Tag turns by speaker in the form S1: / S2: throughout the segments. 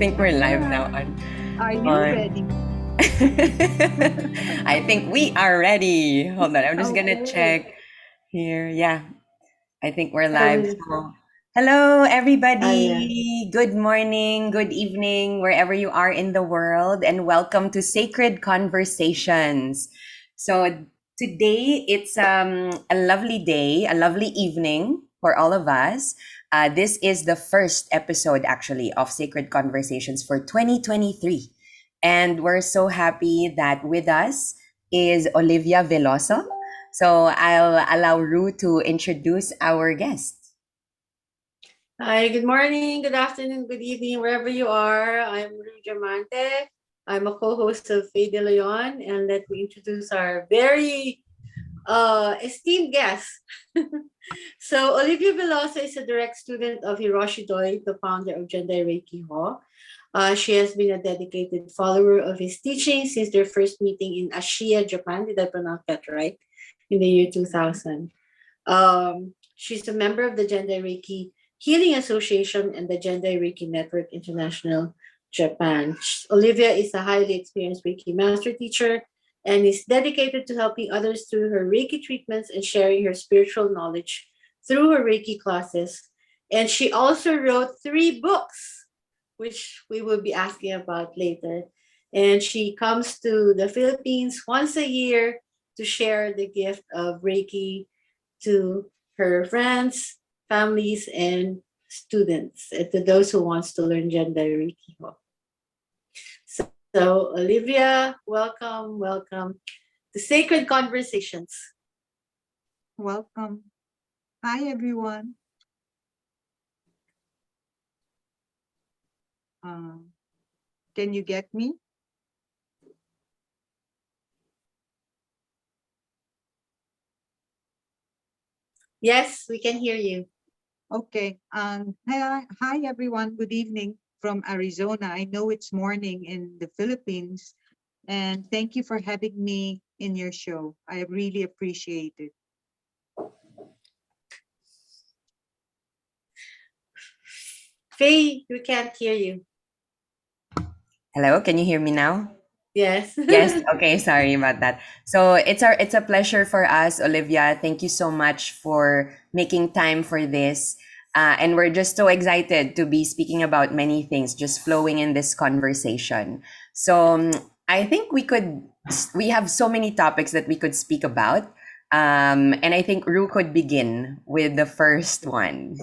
S1: think we're live now
S2: Are you ready?
S1: I think we are ready. Hold on, I'm just gonna
S2: Okay.
S1: check here. Yeah, I think we're live.
S3: Um,
S1: So, hello,
S3: yeah.
S1: everybody. Good morning, good evening, wherever you are in the world, and welcome to Sacred Conversations. So, today it's a lovely day, a lovely evening for all of us. This is the first episode, actually, of Sacred Conversations for 2023. And we're so happy that with us is Olivia Veloso. So I'll allow Ru to introduce our guest.
S3: Hi, good morning, good afternoon, good evening, wherever you are. I'm Ru Diamante. I'm a co-host of Faye De Leon, and let me introduce our very esteemed guest. So, Olivia Veloso is a direct student of Hiroshi Doi, the founder of Gendai Reiki Ho. She has been a dedicated follower of his teachings since their first meeting in Ashiya, Japan. Did I pronounce that right? In the year 2000. She's a member of the Gendai Reiki Healing Association and the Gendai Reiki Network International, Japan. Olivia is a highly experienced Reiki master teacher and is dedicated to helping others through her Reiki treatments and sharing her spiritual knowledge through her Reiki classes. And she also wrote 3 books, which we will be asking about later. And she comes to the Philippines once a year to share the gift of Reiki to her friends, families, and students, and to those who wants to learn gender Reiki. So, Olivia, welcome to Sacred Conversations.
S2: Welcome. Hi, everyone. Can you get me?
S3: Yes, we can hear you.
S2: Okay. Hi, everyone. Good evening from Arizona. I know it's morning in the Philippines, and thank you for having me in your show. I really appreciate it.
S3: Faye, we can't hear you.
S1: Hello, can you hear me now?
S3: Yes.
S1: Yes. Okay. Sorry about that. So it's a pleasure for us, Olivia. Thank you so much for making time for this. And we're just so excited to be speaking about many things, just flowing in this conversation. So I think we have so many topics that we could speak about. And I think Ru could begin with the first one.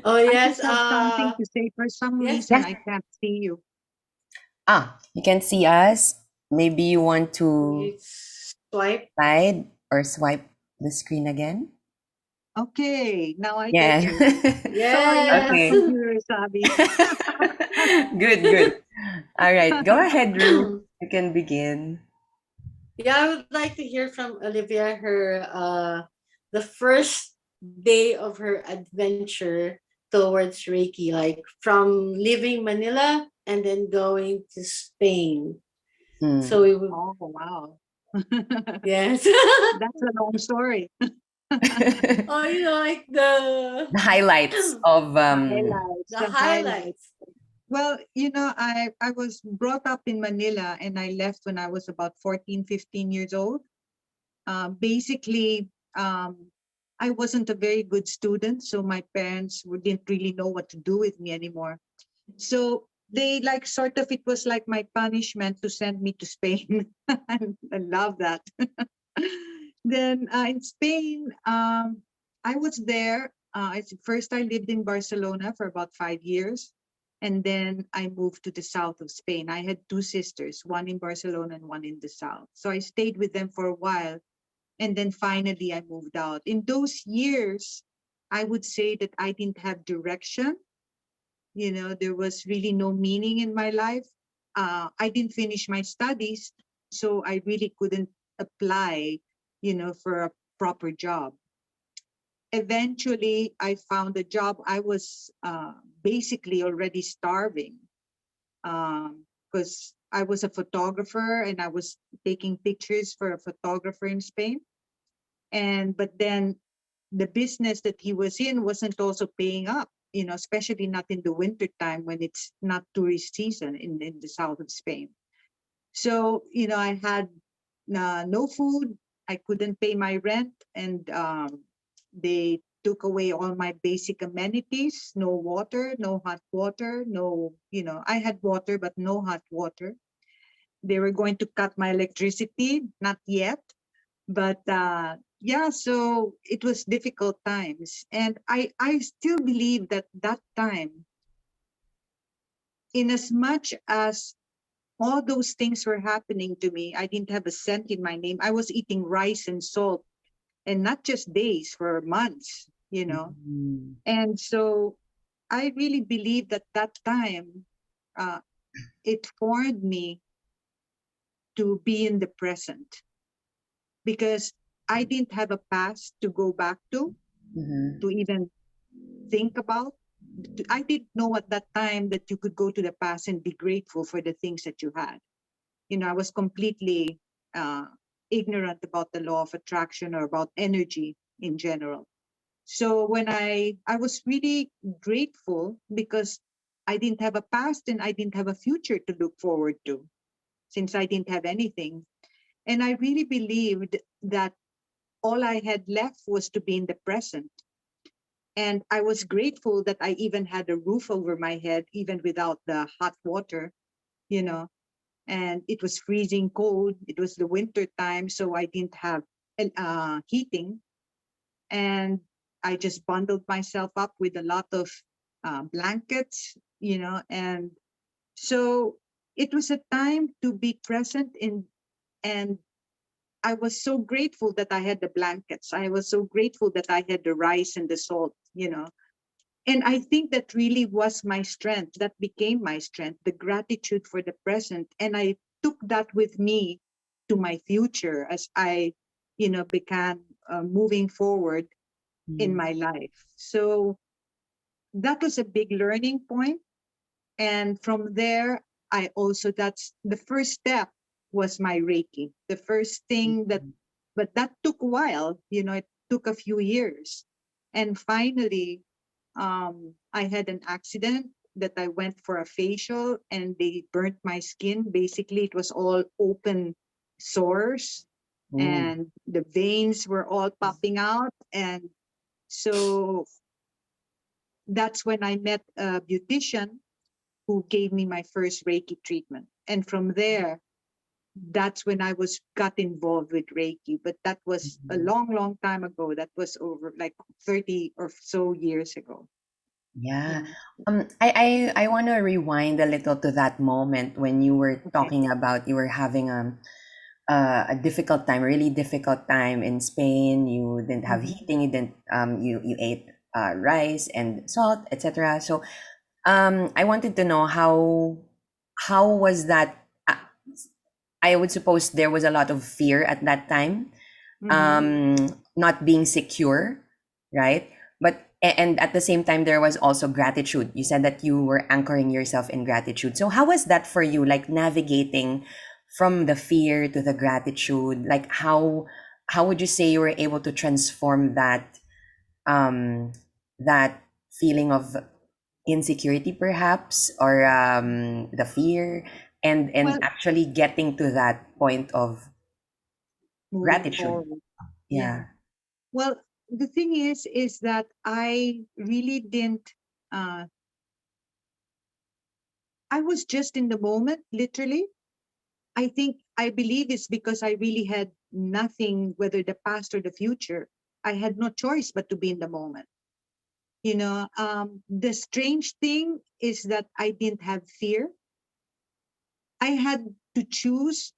S3: Oh,
S2: I
S3: yes.
S2: just have something to say. For some
S3: Yes.
S2: reason, I can't see you.
S1: You can see us. Maybe you want to
S3: Swipe.
S1: slide or swipe the screen again.
S2: Okay, now I
S1: Yeah.
S2: get you.
S3: Yes.
S2: Sorry, I'm not
S1: Okay.
S2: computer savvy.
S1: Good. All right. Go ahead, Ru. You can begin.
S3: Yeah, I would like to hear from Olivia her the first day of her adventure towards Reiki, like from leaving Manila and then going to Spain. So we would,
S2: Oh, wow.
S3: yes.
S2: That's a long story.
S3: Oh, like the
S1: highlights of
S2: Highlights,
S3: the highlights.
S2: Well, I was brought up in Manila and I left when I was about 14, 15 years old. Basically, I wasn't a very good student, so my parents didn't really know what to do with me anymore. So they it was like my punishment to send me to Spain. I love that. Then in Spain, I was there. First, I lived in Barcelona for about 5 years. And then I moved to the south of Spain. I had 2 sisters, one in Barcelona and one in the south. So I stayed with them for a while. And then finally, I moved out. In those years, I would say that I didn't have direction. There was really no meaning in my life. I didn't finish my studies, so I really couldn't apply, for a proper job. Eventually, I found a job. I was basically already starving because I was a photographer and I was taking pictures for a photographer in Spain. But then the business that he was in wasn't also paying up. especially not in the winter time when it's not tourist season in the south of Spain. So, I had no food. I couldn't pay my rent, and they took away all my basic amenities. No water, no hot water, no, I had water, but no hot water. They were going to cut my electricity, not yet, but yeah, so it was difficult times. And I still believe that that time, in as much as all those things were happening to me, I didn't have a cent in my name. I was eating rice and salt, and not just days, for months.
S1: Mm.
S2: And so I really believe that that time, uh, it formed me to be in the present, because I didn't have a past to go back
S1: Mhm.
S2: to even think about. I didn't know at that time that you could go to the past and be grateful for the things that you had. I was completely uh, ignorant about the law of attraction or about energy in general. So when I was really grateful, because I didn't have a past and I didn't have a future to look forward to, since I didn't have anything. And I really believed that all I had left was to be in the present. And I was grateful that I even had a roof over my head, even without the hot water, you know. And it was freezing cold. It was the winter time, so I didn't have heating. And I just bundled myself up with a lot of blankets. And so it was a time to be present in, and I was so grateful that I had the blankets. I was so grateful that I had the rice and the salt. And I think that really was my strength. That became my strength, the gratitude for the present. And I took that with me to my future as I began moving forward in
S1: Mm.
S2: my life. So that was a big learning point. And from there, that's the first step, was my Reiki. The first thing but that took a while, it took a few years. And finally, I had an accident that I went for a facial and they burnt my skin. Basically, it was all open sores
S1: Oh.
S2: and the veins were all popping out. And so that's when I met a beautician who gave me my first Reiki treatment. And from there, that's when I got involved with Reiki. But that was a
S1: Mhm.
S2: long, long time ago. That was over like 30 or so years ago.
S1: Yeah.
S2: Yeah.
S1: I want to rewind a little to that moment when you were
S2: Okay.
S1: talking about you were having a difficult time, really difficult time in Spain. You didn't have
S2: Mhm.
S1: heating. You didn't you ate rice and salt, etc. So I wanted to know how was that? I would suppose there was a lot of fear at that time,
S2: Mhm.
S1: not being secure, right? And at the same time, there was also gratitude. You said that you were anchoring yourself in gratitude. So how was that for you? Like navigating from the fear to the gratitude. Like how would you say you were able to transform um that feeling of insecurity perhaps, or the fear, and
S2: Well,
S1: actually getting to that point of
S2: moving
S1: gratitude?
S2: forward. Yeah.
S1: Yeah.
S2: Well, the thing is that I really didn't, uh, I was just in the moment, literally. I believe it's because I really had nothing, whether the past or the future. I had no choice but to be in the moment. The strange thing is that I didn't have fear. I had to choose.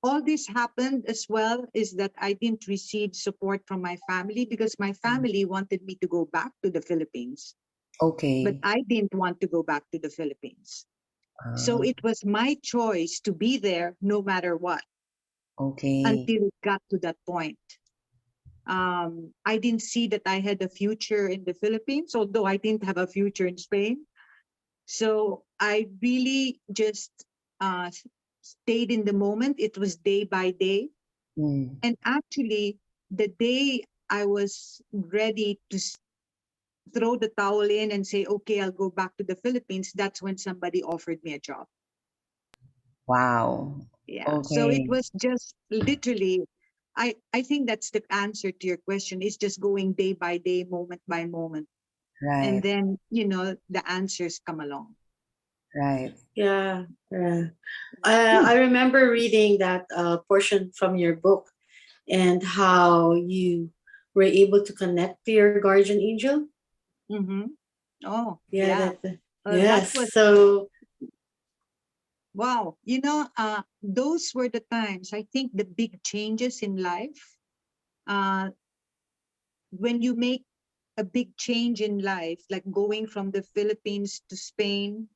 S2: All this happened as well is that I didn't receive support from my family, because my family wanted me to go back to the Philippines, but
S1: Okay.
S2: I didn't want to go back to the Philippines. So
S1: Ah,
S2: it was my choice to be there no matter what,
S1: okay.
S2: until it got to that point. I didn't see that I had a future in the Philippines, although I didn't have a future in Spain. So I really just uh, stayed in the moment. It was day by day.
S1: Mm.
S2: And actually, the day I was ready to throw the towel in and say, okay, I'll go back to the Philippines, that's when somebody offered me a job.
S1: Wow.
S2: Yeah. So it
S1: Okay.
S2: was just literally, I think that's the answer to your question, is just going day by day, moment by moment. And
S1: Right.
S2: then, the answers come along.
S1: Right.
S3: Yeah. Yeah. I remember reading that portion from your book and how you were able to connect to your guardian angel.
S2: Mm-hmm. Oh,
S3: Yeah,
S2: yeah.
S3: that
S2: That
S3: yes.
S2: was,
S3: So
S2: wow. Those were the times, I think, the big changes in life. Uh, when you make a big change in life, like going from the Philippines to Spain,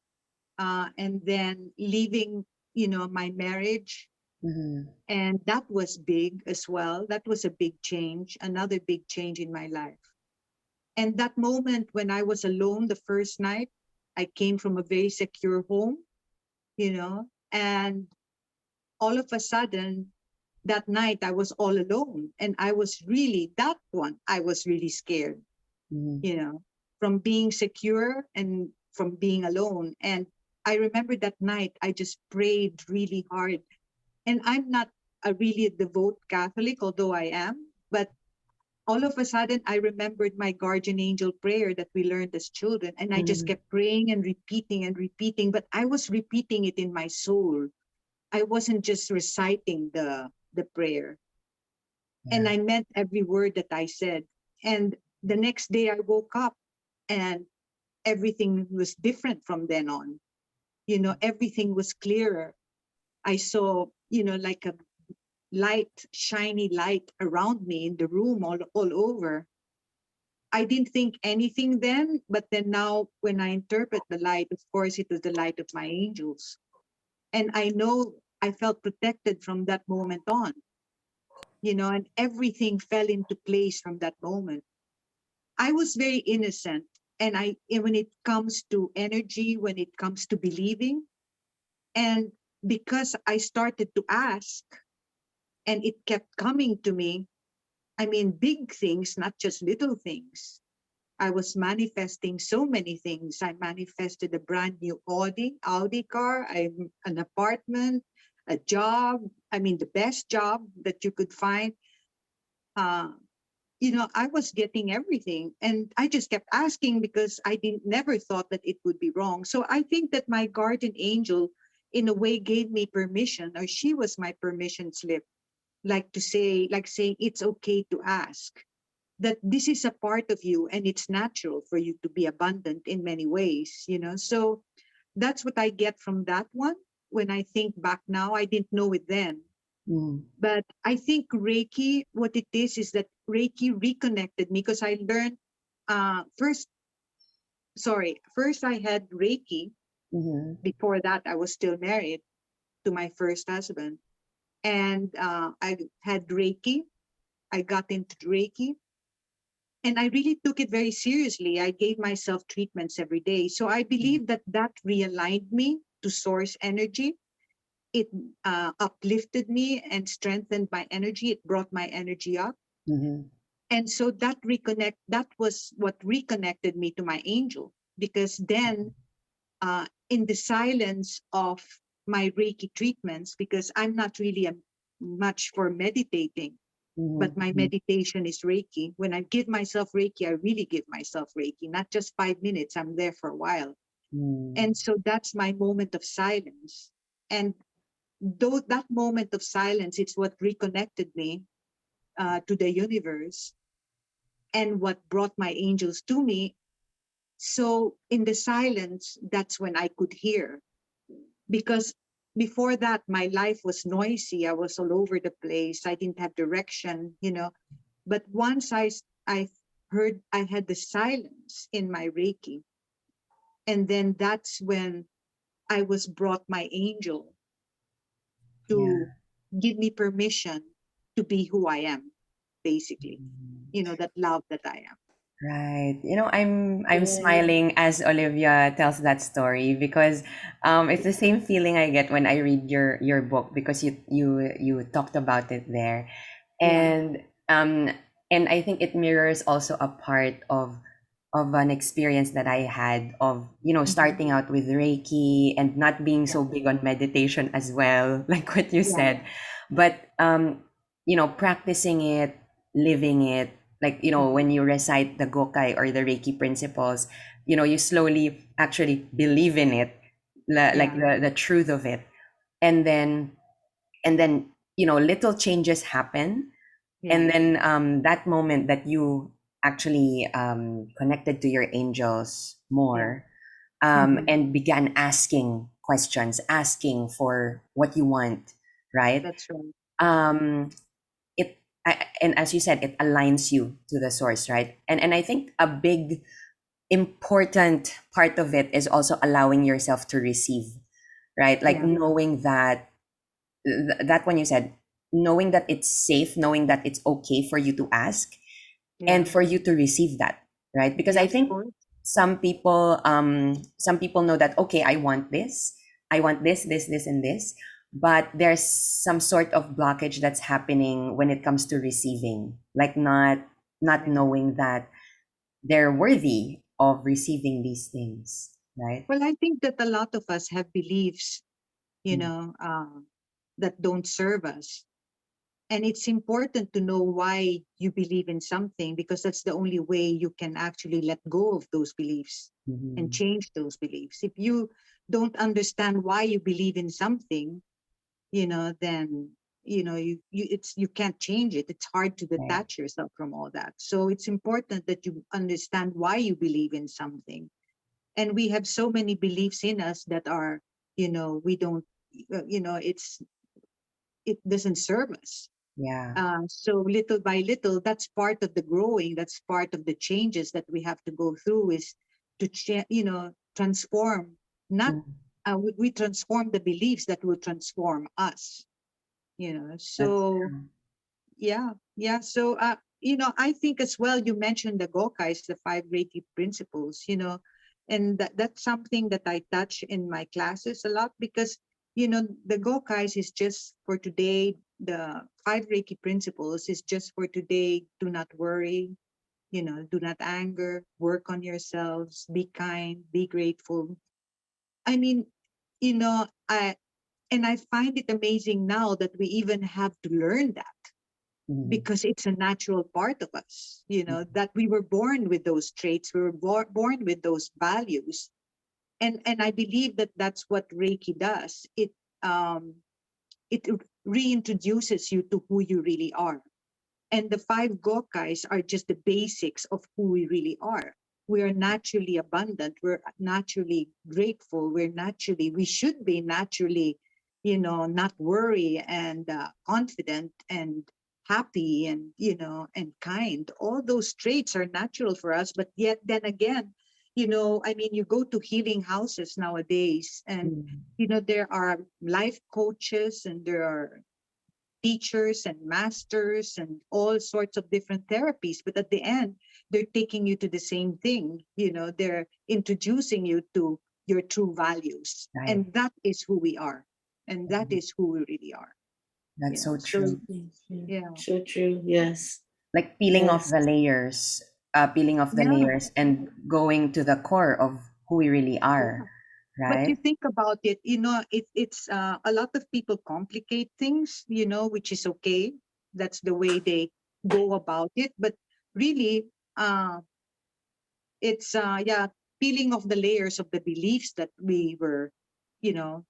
S2: and then leaving, my marriage.
S1: Mm-hmm.
S2: And that was big as well. That was a big change, another big change in my life. And that moment when I was alone the first night, I came from a very secure home, and all of a sudden, that night I was all alone. And I was really, that one, I was really scared,
S1: Mm-hmm.
S2: from being secure and from being alone. And I remember that night I just prayed really hard. And I'm not a really devout Catholic, although I am. But all of a sudden, I remembered my guardian angel prayer that we learned as children. And I just
S3: mhm,
S2: kept praying and repeating and repeating. But I was repeating it in my soul. I wasn't just reciting the prayer. And
S1: Yeah.
S2: I meant every word that I said. And the next day, I woke up and everything was different from then on. Everything was clearer. I saw, like a light, shiny light around me in the room, all over. I didn't think anything then, but then now when I interpret the light, of course, it was the light of my angels. And I know I felt protected from that moment on, and everything fell into place from that moment. I was very innocent. And when it comes to energy, when it comes to believing, and because I started to ask and it kept coming to me, I mean, big things, not just little things. I was manifesting so many things. I manifested a brand new Audi car, an apartment, a job. I mean, the best job that you could find. Uh, I was getting everything, and I just kept asking because I didn't never thought that it would be wrong. So I think that my guardian angel, in a way, gave me permission, or she was my permission slip, like saying it's okay to ask, that this is a part of you and it's natural for you to be abundant in many ways. So that's what I get from that one. When I think back now, I didn't know it then,
S1: Mm-hmm.
S2: but I think Reiki, what it is that Reiki reconnected me, because I learned, first, sorry, first I had Reiki.
S1: Mm-hmm.
S2: Before that, I was still married to my first husband, and I had Reiki. I got into Reiki, and I really took it very seriously. I gave myself treatments every day. So I believe that that realigned me to source energy. It uplifted me and strengthened my energy. It brought my energy up.
S1: Mm-hmm.
S2: And so that was what reconnected me to my angel. Because then, in the silence of my Reiki treatments, because I'm not really much for meditating, but my
S1: Mm-hmm.
S2: meditation is Reiki. When I give myself Reiki, I really give myself Reiki, not just 5 minutes. I'm there for a while.
S1: Mm-hmm.
S2: And so that's my moment of silence. And though that moment of silence, it's what reconnected me to the universe and what brought my angels to me. So in the silence, that's when I could hear. Because before that, my life was noisy. I was all over the place. I didn't have direction. But once I heard, I had the silence in my Reiki, and then that's when I was brought my angel to
S1: Yeah.
S2: give me permission to be who I am, basically. That love that I am.
S1: Right. I'm
S3: yeah,
S1: smiling as Olivia tells that story because it's the same feeling I get when I read your book because you talked about it there.
S2: Yeah.
S1: And um and I think it mirrors also a part of of an experience that I had of,
S2: Mhm.
S1: starting out with Reiki and not being
S2: Yeah.
S1: so big on meditation as well, like what you
S2: Yeah.
S1: said. But, practicing it, living it, like,
S2: Mhm.
S1: when you recite the Gokai or the Reiki principles, you slowly actually believe in it, like
S2: Yeah.
S1: the truth of it. And then, little changes happen,
S2: Yeah.
S1: and then that moment that you actually connected to your angels
S2: Yeah.
S1: more,
S2: Mhm.
S1: and began asking questions, asking for what you want, right?
S2: That's right. Yeah.
S1: um and as you said, it aligns you to the source, right? And I think a big important part of it is also allowing yourself to receive, right? Like
S2: Yeah.
S1: knowing that that when you said, knowing that it's safe, knowing that it's okay for you to ask and
S2: Yeah.
S1: for you to receive that, right? Because I
S2: Yes, of
S1: think
S2: course.
S1: some people know that, okay, I want this and this, but there's some sort of blockage that's happening when it comes to receiving, like not
S2: Yeah.
S1: knowing that they're worthy of receiving these things, right?
S2: Well, I think that a lot of us have beliefs, you
S1: Mm.
S2: know, that don't serve us. And it's important to know why you believe in something, because that's the only way you can actually let go of those beliefs and
S1: Mhm.
S2: change those beliefs. If you don't understand why you believe in something, then you can't change it. It's hard to
S1: Right.
S2: detach yourself from all that. So it's important that you understand why you believe in something. And we have so many beliefs in us that are, we don't, it doesn't serve us.
S1: Yeah.
S2: So little by little, that's part of the growing. That's part of the changes that we have to go through, is to transform. Not
S1: Mm.
S2: we transform the beliefs that will transform us.
S1: That's
S2: So
S1: true.
S2: yeah, yeah. So I think as well, you mentioned the Gokais, the five Reiki principles. And that's something that I touch in my classes a lot, because the Gokais is just for today. The five Reiki principles is just for today. Do not worry. Do not anger. Work on yourselves. Be kind. Be grateful. I mean, I find it amazing now that we even have to learn that,
S1: Mhm.
S2: because it's a natural part of us, that we were born with those traits, we were born with those values. And I believe that that's what Reiki does. It reintroduces you to who you really are. And the five Gokais are just the basics of who we really are. We are naturally abundant. We're naturally grateful. We should be naturally, not worry, and confident and happy, and, and kind. All those traits are natural for us. But yet, then again, you go to healing houses nowadays, and,
S1: Mhm.
S2: there are life coaches, and there are teachers and masters and all sorts of different therapies, but at the end they're taking you to the same thing. They're introducing you to your true values,
S1: Right.
S2: and that is who we are, and that
S1: Mhm.
S2: is who we really are.
S1: That's so
S2: So
S1: true.
S3: Thank you.
S2: yeah.
S3: So true. Yes.
S1: Like peeling off
S3: Yes.
S1: the layers,
S2: Yeah.
S1: and going to the core of who we really
S2: Yeah.
S1: are,
S2: But you
S1: right?
S2: think about it, it's a lot of people complicate things, which is okay. That's the way they go about it. But really, uh, it's yeah, peeling off the layers of the beliefs that we were, you know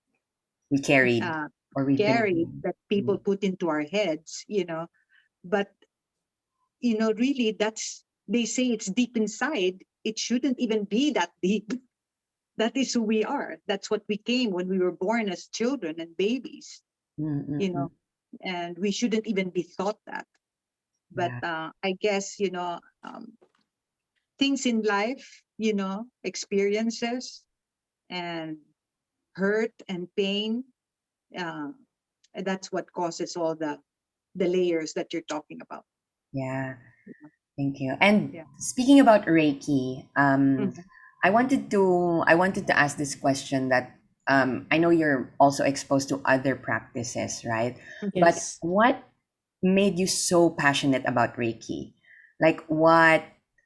S1: We carried,
S2: uh,
S1: or we've been
S2: carried,
S1: doing.
S2: that people
S1: Mm.
S2: put into our heads. But really, that's, they say it's deep inside. It shouldn't even be that deep. That is who we are. That's what we came when we were born as children and babies.
S1: Mm, mm,
S2: you
S1: mm.
S2: know and we shouldn't even be thought that. But
S1: Yeah,
S2: I guess, things in life, experiences and hurt and pain, uh, that's what causes all the layers that you're talking about.
S1: yeah. Thank you. And
S2: Yeah.
S1: speaking about Reiki,
S2: Mhm.
S1: I wanted to ask this question that I know you're also exposed to other practices, right? But
S3: Yes.
S1: what made you so passionate about Reiki? Like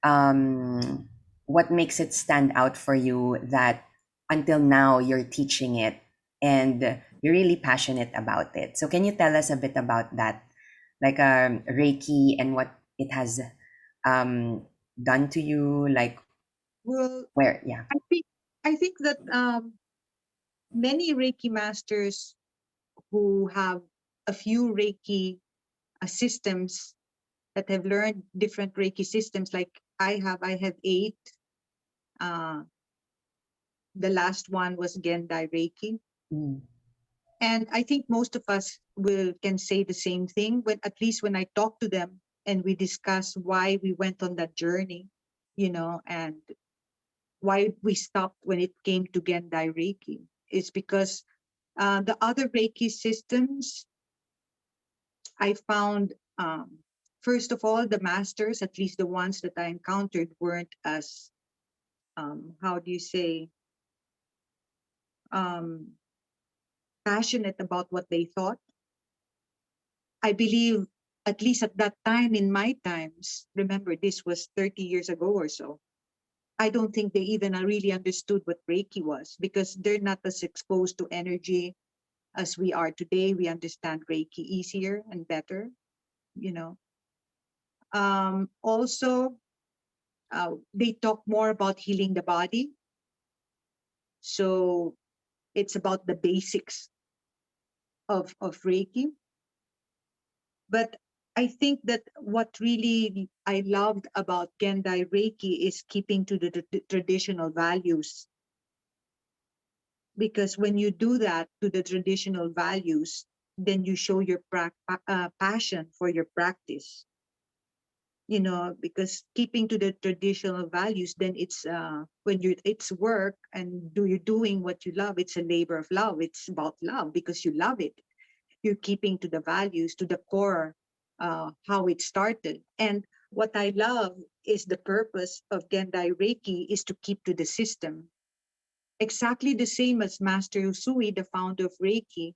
S1: um what makes it stand out for you that until now you're teaching it and you're really passionate about it? So can you tell us a bit about that, like Reiki and what it has um, done to you, like
S2: Well,
S1: where, yeah.
S2: I think I think that many Reiki masters who have a few Reiki systems that have learned different Reiki systems, like I have eight. Uh, the last one was Gendai Reiki.
S1: Mm,
S2: And I think most of us will can say the same thing when, at least when I talk to them and we discuss why we went on that journey, and why we stopped when it came to Gendai Reiki. It's because the other Reiki systems I found, first of all, the masters, at least the ones that I encountered, weren't as, how do you say, um, passionate about what they thought. I believe, at least at that time in my times, remember this was 30 years ago or so, I don't think they even really understood what Reiki was, because they're not as exposed to energy as we are today. We understand Reiki easier and better, you know. Also, they talk more about healing the body. So it's about the basics of Reiki. But I think that what really I loved about Gendai Reiki is keeping to the traditional values. Because when you do that to the traditional values, then you show your passion for your practice. Because keeping to the traditional values, then it's when you it's work and you're doing what you love. It's a labor of love. It's about love because you love it. You're keeping to the values, to the core, how it started. And what I love is the purpose of Gendai Reiki is to keep to the system. Exactly the same as Master Usui, the founder of Reiki,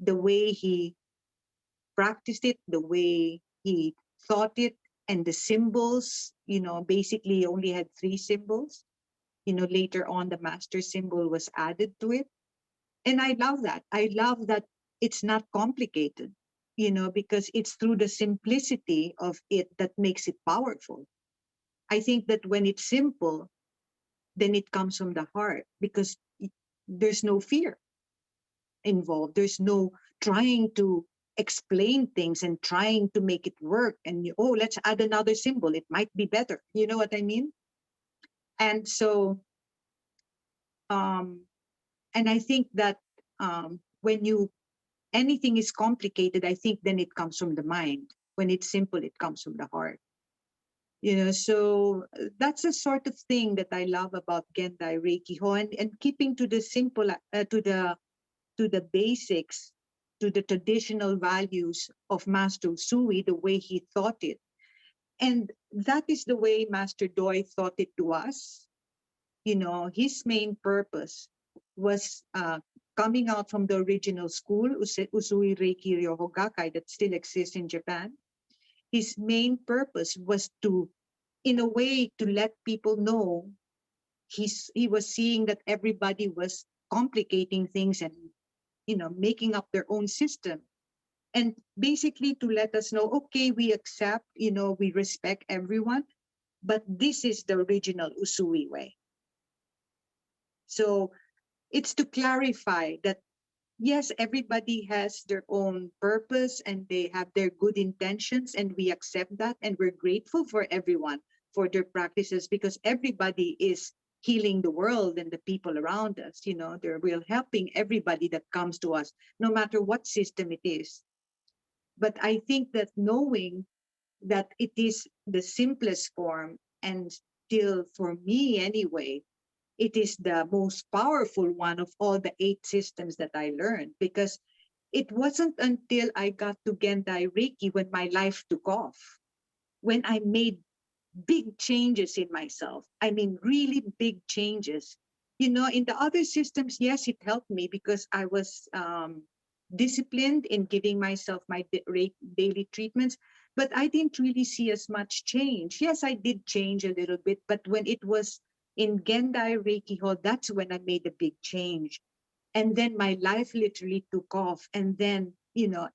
S2: the way he practiced it, the way he thought it, and the symbols, basically he only had three symbols. Later on, the master symbol was added to it. And I love that. I love that it's not complicated, because it's through the simplicity of it that makes it powerful. I think that when it's simple, then it comes from the heart, because there's no fear involved. There's no trying to explain things and trying to make it work. And let's add another symbol. It might be better. You know what I mean? And so, um, and I think that when anything is complicated, I think then it comes from the mind. When it's simple, it comes from the heart. So that's the sort of thing that I love about Gendai Reiki Ho, and keeping to the simple, to the basics, to the traditional values of Master Sui, the way he thought it. And that is the way Master Doi thought it to us. His main purpose was coming out from the original school, Usui Reiki Ryoho Gakkai, that still exists in Japan. His main purpose was to, in a way, to let people know he was seeing that everybody was complicating things and making up their own system, and basically to let us know, okay, we accept, we respect everyone, but this is the original Usui way. So it's to clarify that yes, everybody has their own purpose and they have their good intentions, and we accept that, and we're grateful for everyone for their practices, because everybody is healing the world and the people around us. We're helping everybody that comes to us, no matter what system it is. But I think that knowing that it is the simplest form, and still for me anyway, it is the most powerful one of all the eight systems that I learned, because it wasn't until I got to Gendai Reiki when my life took off, when I made big changes in myself. I mean, really big changes. In the other systems, yes, it helped me because I was disciplined in giving myself my daily treatments. but I didn't really see as much change. Yes, I did change a little bit, but when it was in Gendai Reiki Hall, that's when I made a big change. And then my life literally took off. And then,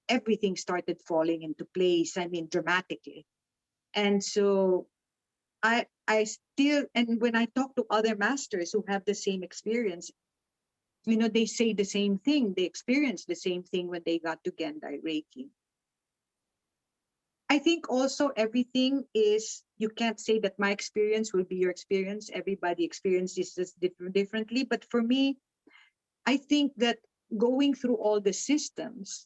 S2: everything started falling into place. I mean, dramatically. And so I still, and when I talk to other masters who have the same experience, they say the same thing. They experienced the same thing when they got to Gendai Reiki. I think also everything is, you can't say that my experience will be your experience. Everybody experiences this differently. But for me, I think that going through all the systems,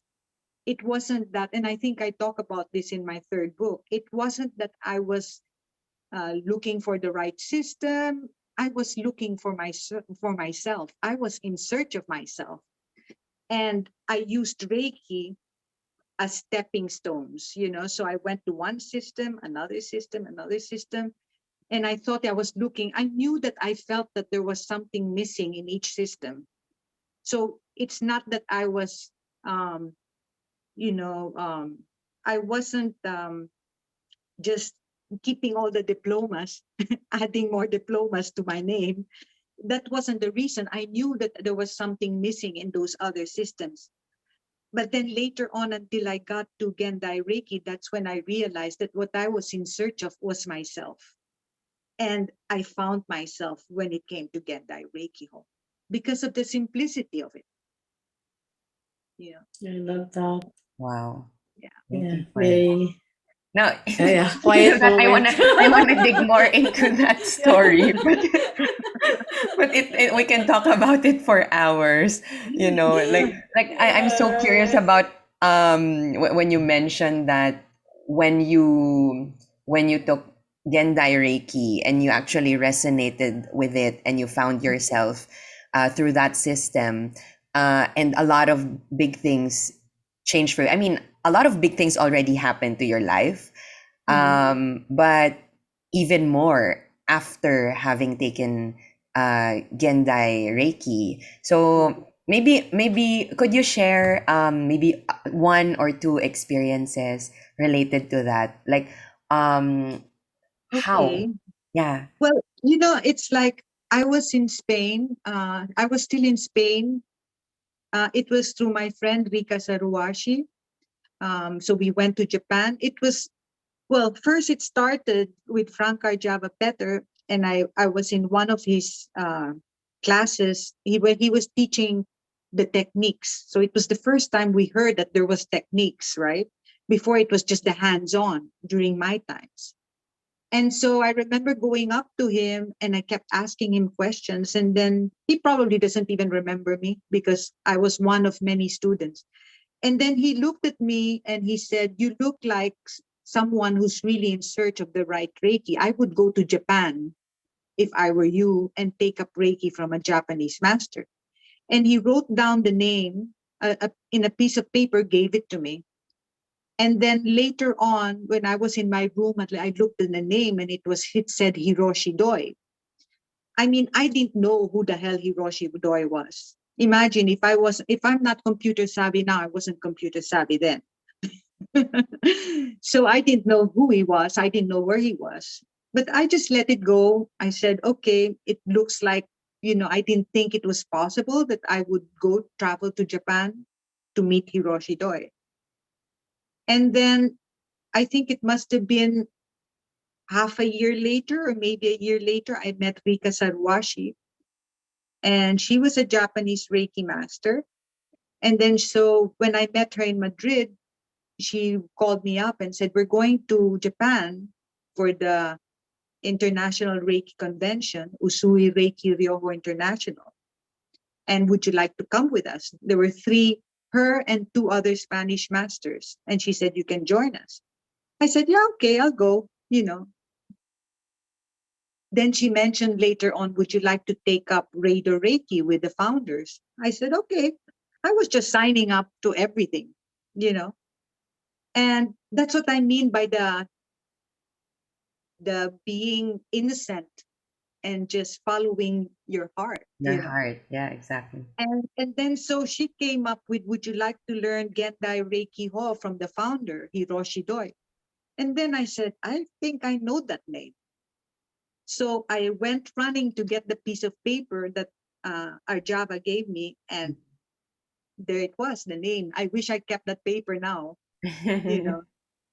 S2: it wasn't that, and I think I talk about this in my third book, it wasn't that I was looking for the right system. I was looking for myself. I was in search of myself. And I used Reiki as stepping stones, So I went to one system, another system, another system. And I thought I was looking, I knew that I felt that there was something missing in each system. So it's not that I was, you know, I wasn't just keeping all the diplomas, adding more diplomas to my name. That wasn't the reason. I knew that there was something missing in those other systems. But then later on, until I got to Gendai Reiki, that's when I realized that what I was in search of was myself. And I found myself when it came to Gendai Reiki Home because of the simplicity of it. Yeah.
S3: I love that.
S1: Wow.
S2: Yeah.
S1: Thank
S3: Yeah,
S1: you for that.
S3: very.
S1: No,
S3: Yeah,
S1: you know
S3: quiet
S1: that
S3: moment.
S1: I wanna dig more into that
S3: Yeah.
S1: story, but we can talk about it for hours. I'm so curious
S3: Alright.
S1: about when you mentioned that when you when you took Gendai Reiki and you actually resonated with it and you found yourself through that system, and a lot of big things changed for you. I mean, a lot of big things already happened to your life, but even more after having taken Gendai Reiki. So maybe could you share maybe one or two experiences related to that? Like how?
S2: Okay.
S1: Yeah.
S2: Well, it's like I was in Spain. I was still in Spain. It was through my friend Rika Saruashi. So we went to Japan. It was, well, first it started with Frankar Java Petter, and I was in one of his classes. He was teaching the techniques. So it was the first time we heard that there was techniques, right? Before it was just the hands-on during my times. And so I remember going up to him and I kept asking him questions. And then he probably doesn't even remember me because I was one of many students. And then he looked at me and he said, "You look like someone who's really in search of the right Reiki. I would go to Japan if I were you and take up Reiki from a Japanese master." And he wrote down the name in a piece of paper, gave it to me. And then later on, when I was in my room, I looked at the name and it said Hiroshi Doi. I mean, I didn't know who the hell Hiroshi Doi was. Imagine if I'm not computer savvy now, I wasn't computer savvy then. So I didn't know who he was. I didn't know where he was. But I just let it go. I said, okay, it looks like, I didn't think it was possible that I would go travel to Japan to meet Hiroshi Doi. And then I think it must have been half a year later or maybe a year later, I met Rika Sarwashi. And she was a Japanese Reiki master. And then so when I met her in Madrid, she called me up and said, "We're going to Japan for the International Reiki Convention, Usui Reiki Ryoho International. And would you like to come with us?" There were three, her and two other Spanish masters. And she said, "You can join us." I said, "Yeah, okay, I'll go. Then she mentioned later on, "Would you like to take up Raider Reiki with the founders?" I said, "Okay." I was just signing up to everything, you know. And that's what I mean by the being innocent and just following your
S1: Your
S2: heart.
S1: heart. Yeah, exactly.
S2: And then so she came up with, "Would you like to learn Gendai Reiki Ho from the founder, Hiroshi Doi?" And then I said, I think I know that name. So I went running to get the piece of paper that our Java gave me, and there it was, the name. I wish I kept that paper now, you know.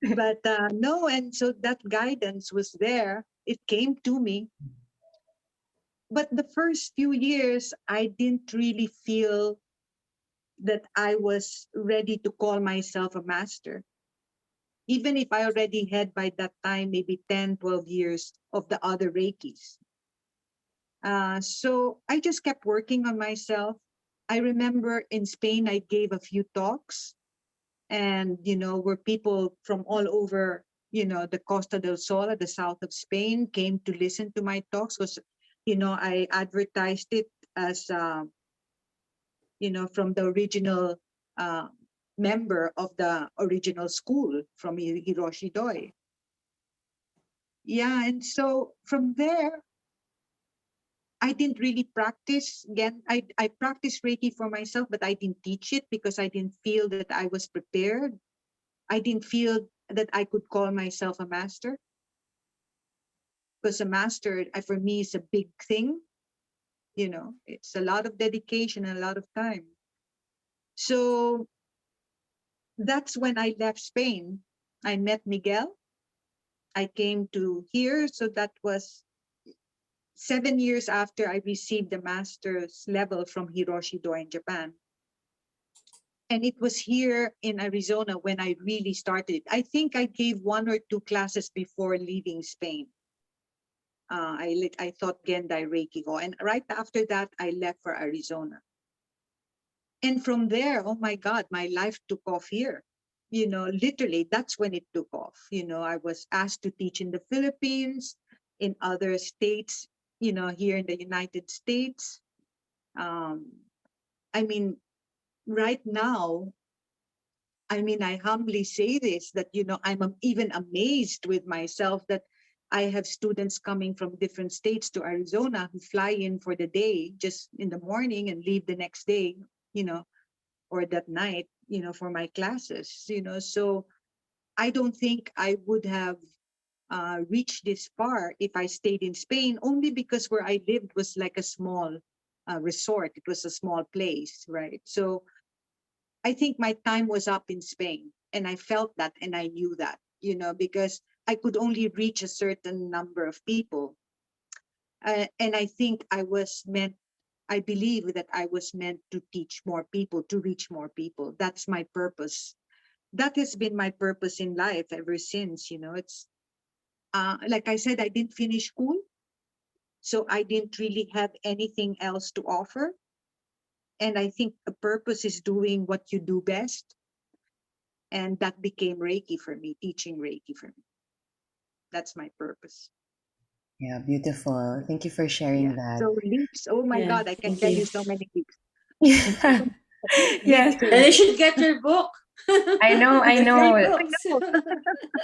S2: But no, and so that guidance was there. It came to me. But the first few years, I didn't really feel that I was ready to call myself a master. Even if I already had by that time maybe 10, 12 years of the other Reikis. So I just kept working on myself. I remember in Spain, I gave a few talks, and, where people from all over, the Costa del Sol, the south of Spain, came to listen to my talks because, I advertised it as, from the original uh, member of the original school from Hiroshi Doi. Yeah, and so from there, I didn't really practice. Again, I practiced Reiki for myself, but I didn't teach it because I didn't feel that I was prepared. I didn't feel that I could call myself a master, because a master, for me, is a big thing. It's a lot of dedication and a lot of time. So that's when I left Spain. I met Miguel. I came to here. So that was 7 years after I received the master's level from Hiroshi Doi in Japan. And it was here in Arizona when I really started. I think I gave 1 or 2 classes before leaving Spain. I thought Gendai Reiki go. And right after that, I left for Arizona. And from there, oh my God, my life took off here. Literally, that's when it took off. I was asked to teach in the Philippines, in other states, here in the United States. I mean, right now, I humbly say this, that, I'm even amazed with myself that I have students coming from different states to Arizona who fly in for the day, just in the morning, and leave the next day, or that night, for my classes, So I don't think I would have reached this far if I stayed in Spain, only because where I lived was like a small resort. It was a small place, right? So I think my time was up in Spain, and I felt that, and I knew that, because I could only reach a certain number of people. And I think I believe that I was meant to teach more people, to reach more people. That's my purpose. That has been my purpose in life ever since. It's like I said, I didn't finish school, so I didn't really have anything else to offer. And I think a purpose is doing what you do best. And that became Reiki for me, teaching Reiki for me. That's my purpose.
S1: Yeah, beautiful. Thank you for sharing
S2: Yeah.
S1: that.
S2: So leaps, oh my
S3: Yeah,
S2: God, I can
S3: thank
S2: tell
S3: you.
S2: you so many leaps.
S1: Yes,
S3: And you
S2: Literally.
S3: should get your book.
S1: I know, I
S3: Get your
S1: know.
S2: I
S3: books.
S2: know.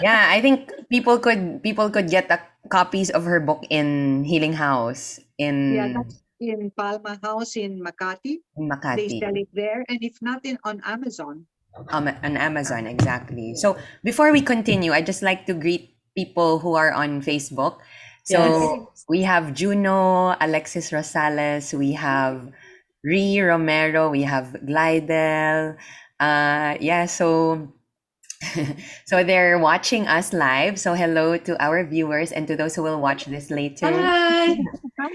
S1: Yeah, I think people could get copies of her book in Healing House
S2: Yeah,
S1: in
S2: that's in Palma House in Makati. They
S1: Makati.
S2: sell it there, and if not, on Amazon.
S1: On Amazon, exactly. So before we continue, I'd just like to greet people who are on Facebook.
S3: Yes.
S1: So we have Juno, Alexis Rosales, we have Ree Romero, we have Glidel. Yeah, so so they're watching us live. So hello to our viewers and to those who will watch this later.
S3: Hi.
S2: Hi.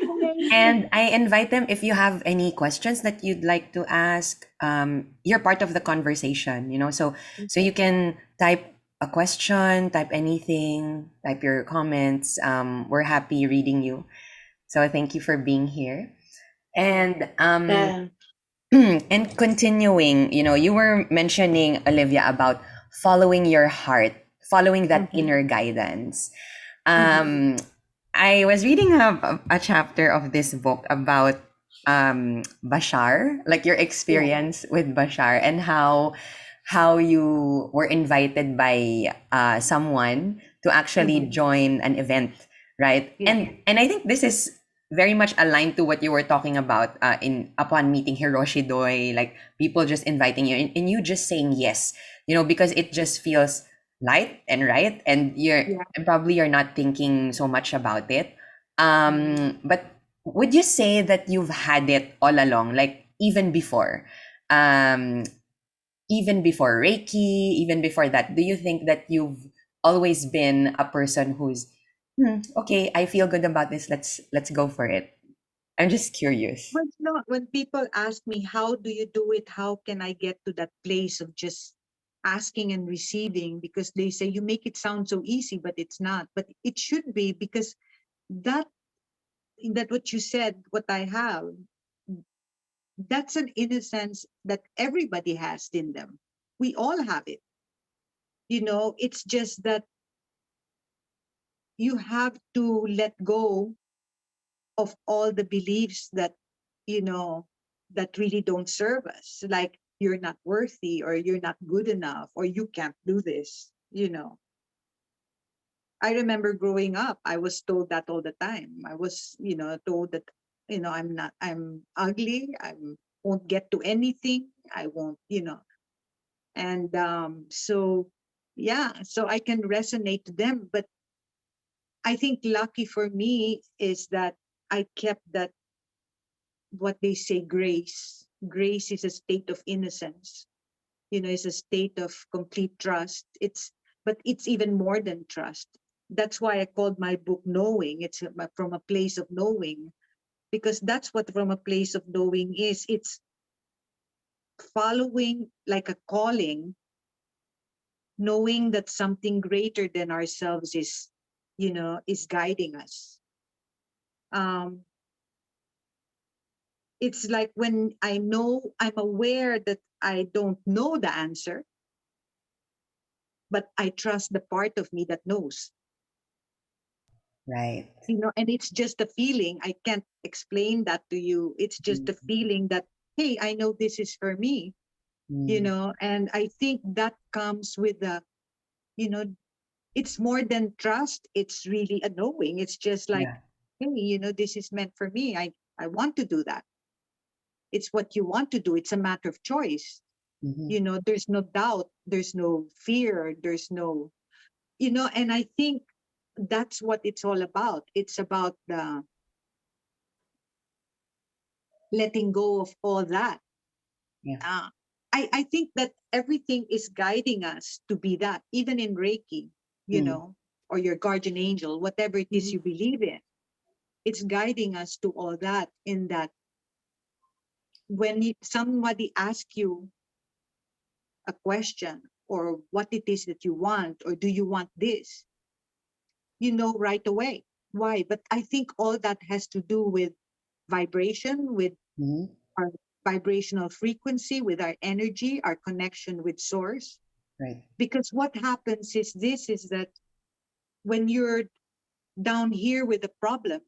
S1: And I invite them, if you have any questions that you'd like to ask, you're part of the conversation, so you can type a question, type anything, type your comments. We're happy reading you. So thank you for being here. And
S3: Yeah.
S1: and continuing, you were mentioning, Olivia, about following your heart, following that
S2: Mhm,
S1: inner guidance.
S2: mhm,
S1: Um, I was reading a chapter of this book about Bashar, like your
S2: yeah.
S1: experience with Bashar, and how you were invited by someone to actually
S2: Mhm,
S1: join an event, right?
S2: yeah.
S1: And I think this is very much aligned to what you were talking about in upon meeting Hiroshi Doi, like people just inviting you, and you just saying yes, because it just feels light and right, and you're
S2: Yeah.
S1: and probably you're not thinking so much about it.
S2: Mm.
S1: But would you say that you've had it all along, like um, even before Reiki, even before that? Do you think that you've always been a person who's okay? I feel good about this. Let's go for it. I'm just curious.
S2: But no, when people ask me, how do you do it? How can I get to that place of just asking and receiving? Because they say you make it sound so easy, but it's not. But it should be, because that that what you said, what I have, that's an innocence that everybody has in them. We all have it. It's just that you have to let go of all the beliefs that you know that really don't serve us, like you're not worthy, or you're not good enough, or you can't do this. I remember growing up, I was told that all the time. I was told that I'm ugly, I won't get to anything, I won't. And so yeah, so I can resonate to them. But I think lucky for me is that I kept that, what they say, grace is a state of innocence. It's a state of complete trust. But it's even more than trust. That's why I called my book Knowing. It's from a place of knowing, because that's what from a place of knowing is. It's following like a calling, knowing that something greater than ourselves is guiding us. um it's like when I'm aware that I don't know the answer, but I trust the part of me that knows.
S1: Right.
S2: And it's just a feeling. I can't explain that to you. It's just a
S1: Mm,
S2: feeling that, hey, I know this is for me.
S1: mm,
S2: And I think that comes with you know, it's more than trust. It's really a knowing. It's just like,
S1: yeah.
S2: hey, this is meant for me. I want to do that. It's what you want to do. It's a matter of choice.
S1: Mm-hmm.
S2: There's no doubt, there's no fear, there's no, and I think that's what it's all about. It's about the letting go of all that.
S1: Yeah.
S2: uh, I think that everything is guiding us to be that, even in Reiki,
S1: Mm,
S2: or your guardian angel, whatever it is
S3: Mhm.
S2: you believe in. It's guiding us to all that, in that when somebody asks you a question, or what it is that you want, or do you want this, right away. Why? But I think all that has to do with vibration, with
S1: mm-hmm.
S2: our vibrational frequency, with our energy, our connection with source.
S1: Right.
S2: Because what happens is that when you're down here with a problem,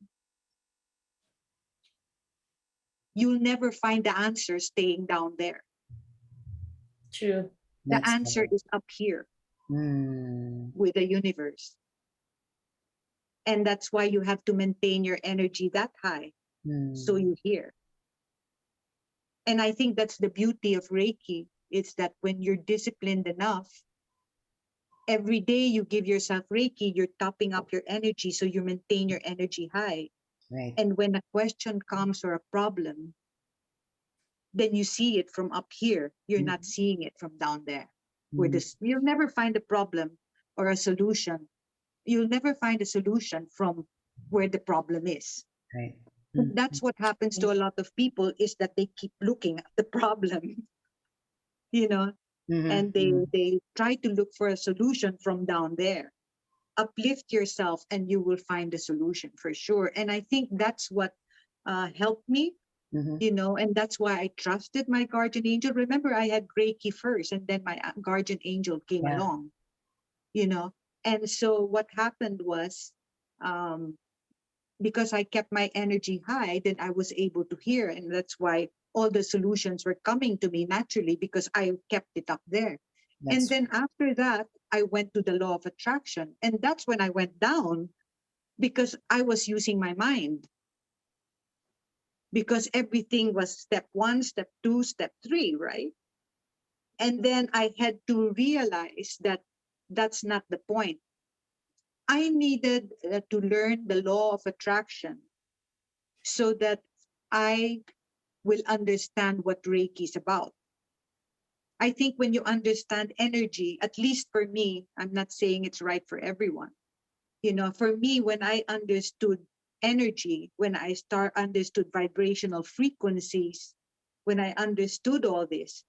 S2: you'll never find the answer staying down there.
S3: True.
S2: The
S1: That's
S2: answer
S1: right.
S2: is up here
S1: Mm,
S2: with the universe. And that's why you have to maintain your energy that high, so
S1: mm,
S2: you hear. And I think that's the beauty of Reiki. It's that when you're disciplined enough, every day you give yourself Reiki, you're topping up your energy so you maintain your energy high.
S1: right.
S2: And when a question comes, or a problem, then you see it from up here. You're not
S1: Mm,
S2: seeing it from down there.
S1: mm,
S2: You'll never find a problem or a solution. You'll never find a solution from where the problem is.
S1: right.
S2: And
S1: Mm,
S2: that's what happens to a lot of people, is that they keep looking at the problem, you know,
S1: mm-hmm.
S2: and they
S1: Mm,
S2: they try to look for a solution from down there. Uplift yourself and you will find a solution for sure. And I think that's what helped me,
S1: mm-hmm.
S2: and that's why I trusted my guardian angel. Remember, I had Reiki first, and then my guardian angel came
S1: Yeah.
S2: along, you know. And so what happened was, um, because I kept my energy high, then I was able to hear. And that's why all the solutions were coming to me naturally, because I kept it up there. And
S1: That's
S2: then after that, I went to the law of attraction. And that's when I went down, because I was using my mind, because everything was step one, step two, step three, right? And then I had to realize that that's not the point. I needed to learn the law of attraction so that I will understand what Reiki is about. I think when you understand energy, at least for me, I'm not saying it's right for everyone. For me, when I understood energy, when I understood vibrational frequencies, when I understood all this,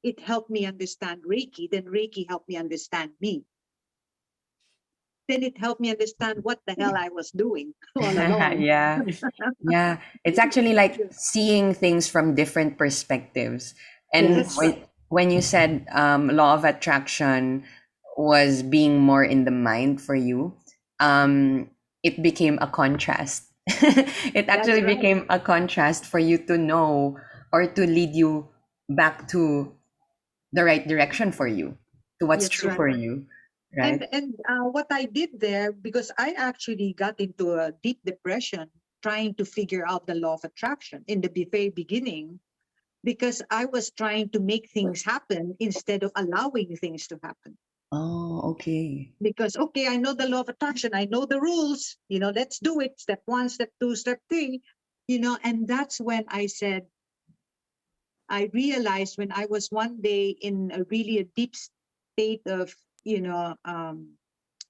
S2: it helped me understand Reiki. Then Reiki helped me understand me. Then it helped me understand what the hell I was doing all along.
S1: Yeah. Yeah. It's actually like seeing things from different perspectives. And
S2: That's
S3: Yes.
S2: right.
S1: when you said law of attraction was being more in the mind for you, it became a contrast. It
S2: That's
S1: actually
S2: right.
S1: became a contrast for you to know or to lead you back to the right direction for you, to what's
S2: That's
S1: true
S2: right.
S1: for you, right?
S2: And what I did there, because I actually got into a deep depression trying to figure out the law of attraction in the very beginning, because I was trying to make things happen instead of allowing things to happen.
S1: Oh, okay.
S2: Because, okay, I know the law of attraction, I know the rules, let's do it. Step one, step two, step three, and that's when I realized when I was one day in a really a deep state of,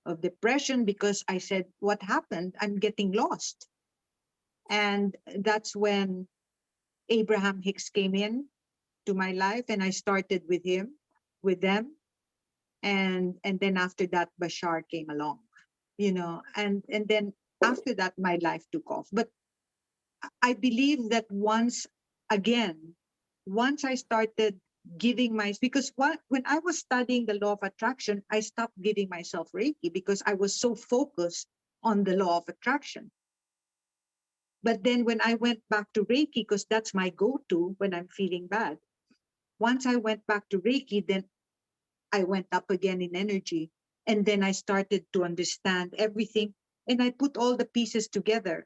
S2: of depression, because I said, what happened? I'm getting lost. And that's when Abraham Hicks came in to my life, and I started with them. And then after that, Bashar came along, and then after that, my life took off. But I believe that once I started giving because when I was studying the law of attraction, I stopped giving myself Reiki because I was so focused on the law of attraction. But then when I went back to Reiki, because that's my go-to when I'm feeling bad, once I went back to Reiki, then I went up again in energy. And then I started to understand everything. And I put all the pieces together.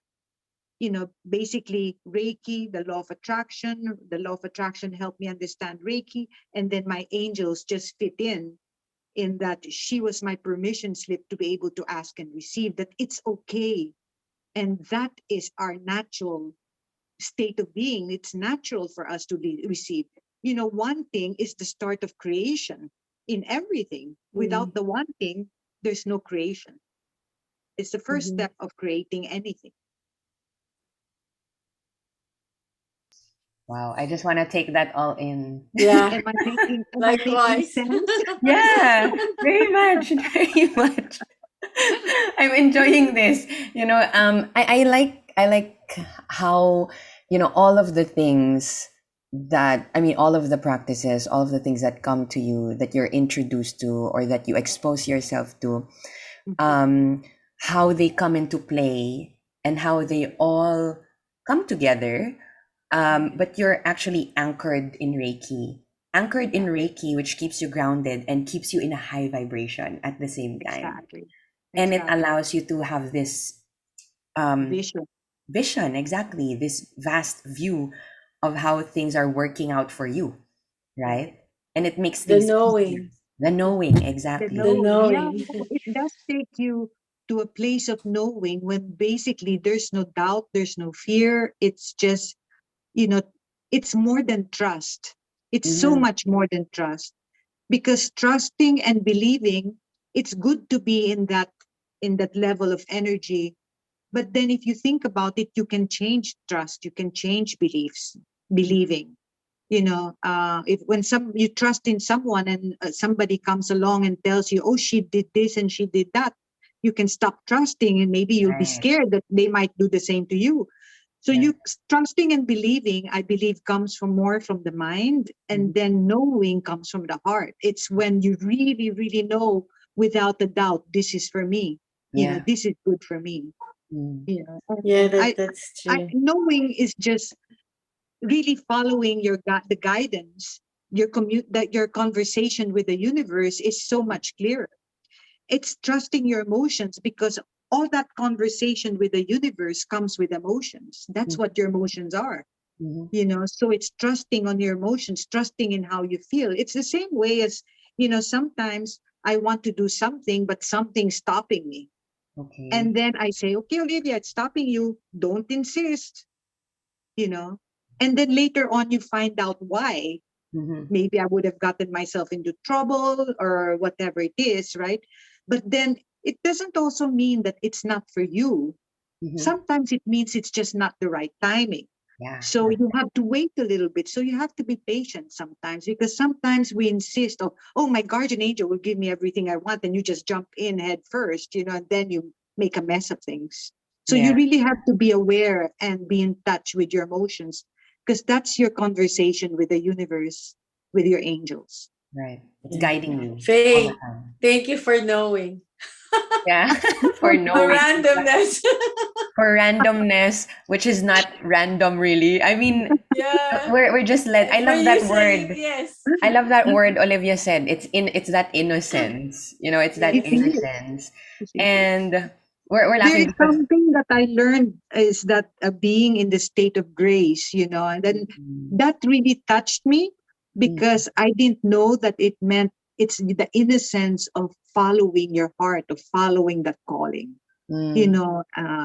S2: Basically Reiki, the law of attraction helped me understand Reiki. And then my angels just fit in that she was my permission slip to be able to ask and receive, that it's okay. And that is our natural state of being. It's natural for us to receive. Wanting is the start of creation in everything. Without the wanting, there's no creation. It's the first
S3: Mhm.
S2: step of creating anything.
S1: Wow, I just want to take that all in.
S3: Yeah.
S2: Am I making
S3: Likewise.
S2: sense?
S1: Yeah, very much, very much. I'm enjoying this. I like how, all of the things all of the practices, all of the things that come to you that you're introduced to or that you expose yourself to,
S2: Mhm.
S1: um, how they come into play and how they all come together. But you're actually anchored in
S2: Yeah,
S1: Reiki, which keeps you grounded and keeps you in a high vibration at the same time.
S2: exactly.
S1: And it
S2: Exactly.
S1: allows you to have this um,
S2: Vision.
S1: vision, exactly, this vast view of how things are working out for you,
S2: Yeah.
S1: right? And it makes
S3: The
S1: things easier.
S3: knowing.
S1: The knowing,
S2: The
S3: The
S1: exactly.
S2: knowing. Yeah,
S3: knowing.
S2: it does take you to a place of knowing when basically there's no doubt, there's no fear. It's just, you know, it's more than trust. It's so
S1: Mm-hmm.
S2: much more than trust, because trusting and believing, it's good to be in that level of energy. But then if you think about it, you can change trust, you can change believing. If when you trust in someone, and somebody comes along and tells you, oh, she did this and she did that, you can stop trusting, and maybe you'll be
S1: Right.
S2: scared that they might do the same to you. So
S1: Yeah.
S2: you trusting and believing, I believe, comes from more from the mind,
S1: Mhm.
S2: and then knowing comes from the heart. It's when you really, really know without a doubt, this is for me.
S1: Yeah.
S2: This is good for me.
S1: Mm.
S3: Yeah,
S2: And
S3: that's
S2: I
S3: true.
S2: knowing is just really following the guidance. Your conversation with the universe is so much clearer. It's trusting your emotions, because all that conversation with the universe comes with emotions. That's what your emotions are.
S1: Mm-hmm.
S2: So it's trusting on your emotions, trusting in how you feel. It's the same way as, sometimes I want to do something, but something's stopping me.
S1: Okay.
S2: And then I say, okay, Olivia, it's stopping you. Don't insist, you know. And then later on, you find out why.
S1: Mm-hmm.
S2: Maybe I would have gotten myself into trouble or whatever it is, right? But then it doesn't also mean that it's not for you.
S1: Mm-hmm.
S2: Sometimes it means it's just not the right timing.
S1: Yeah.
S2: So you have to wait a little bit. So you have to be patient sometimes, because sometimes we insist of, oh, my guardian angel will give me everything I want, and you just jump in head first, and then you make a mess of things. So you
S1: Yeah.
S2: really have to be aware and be in touch with your emotions, because that's your conversation with the universe, with your angels.
S1: Right. It's
S3: Yeah.
S1: guiding you all the
S3: Faye,
S1: time.
S3: thank you for knowing
S1: Yeah. For
S3: the
S1: knowing.
S3: randomness.
S1: For randomness, which is not random really. I mean,
S3: Yeah.
S1: we're just led. I
S3: When
S1: love
S3: you
S1: that
S3: say it,
S1: word.
S3: yes.
S1: I love that word Olivia said. It's that innocence. It's that
S2: It
S3: Yes.
S2: is.
S1: innocence.
S2: It is.
S1: And we're
S2: There
S1: laughing
S2: is
S1: because
S2: something that I learned, is that being in the state of grace, and then
S1: mm,
S2: that really touched me,
S1: mm,
S2: because I didn't know that it meant it's the innocence of following your heart, of following that calling.
S1: mm,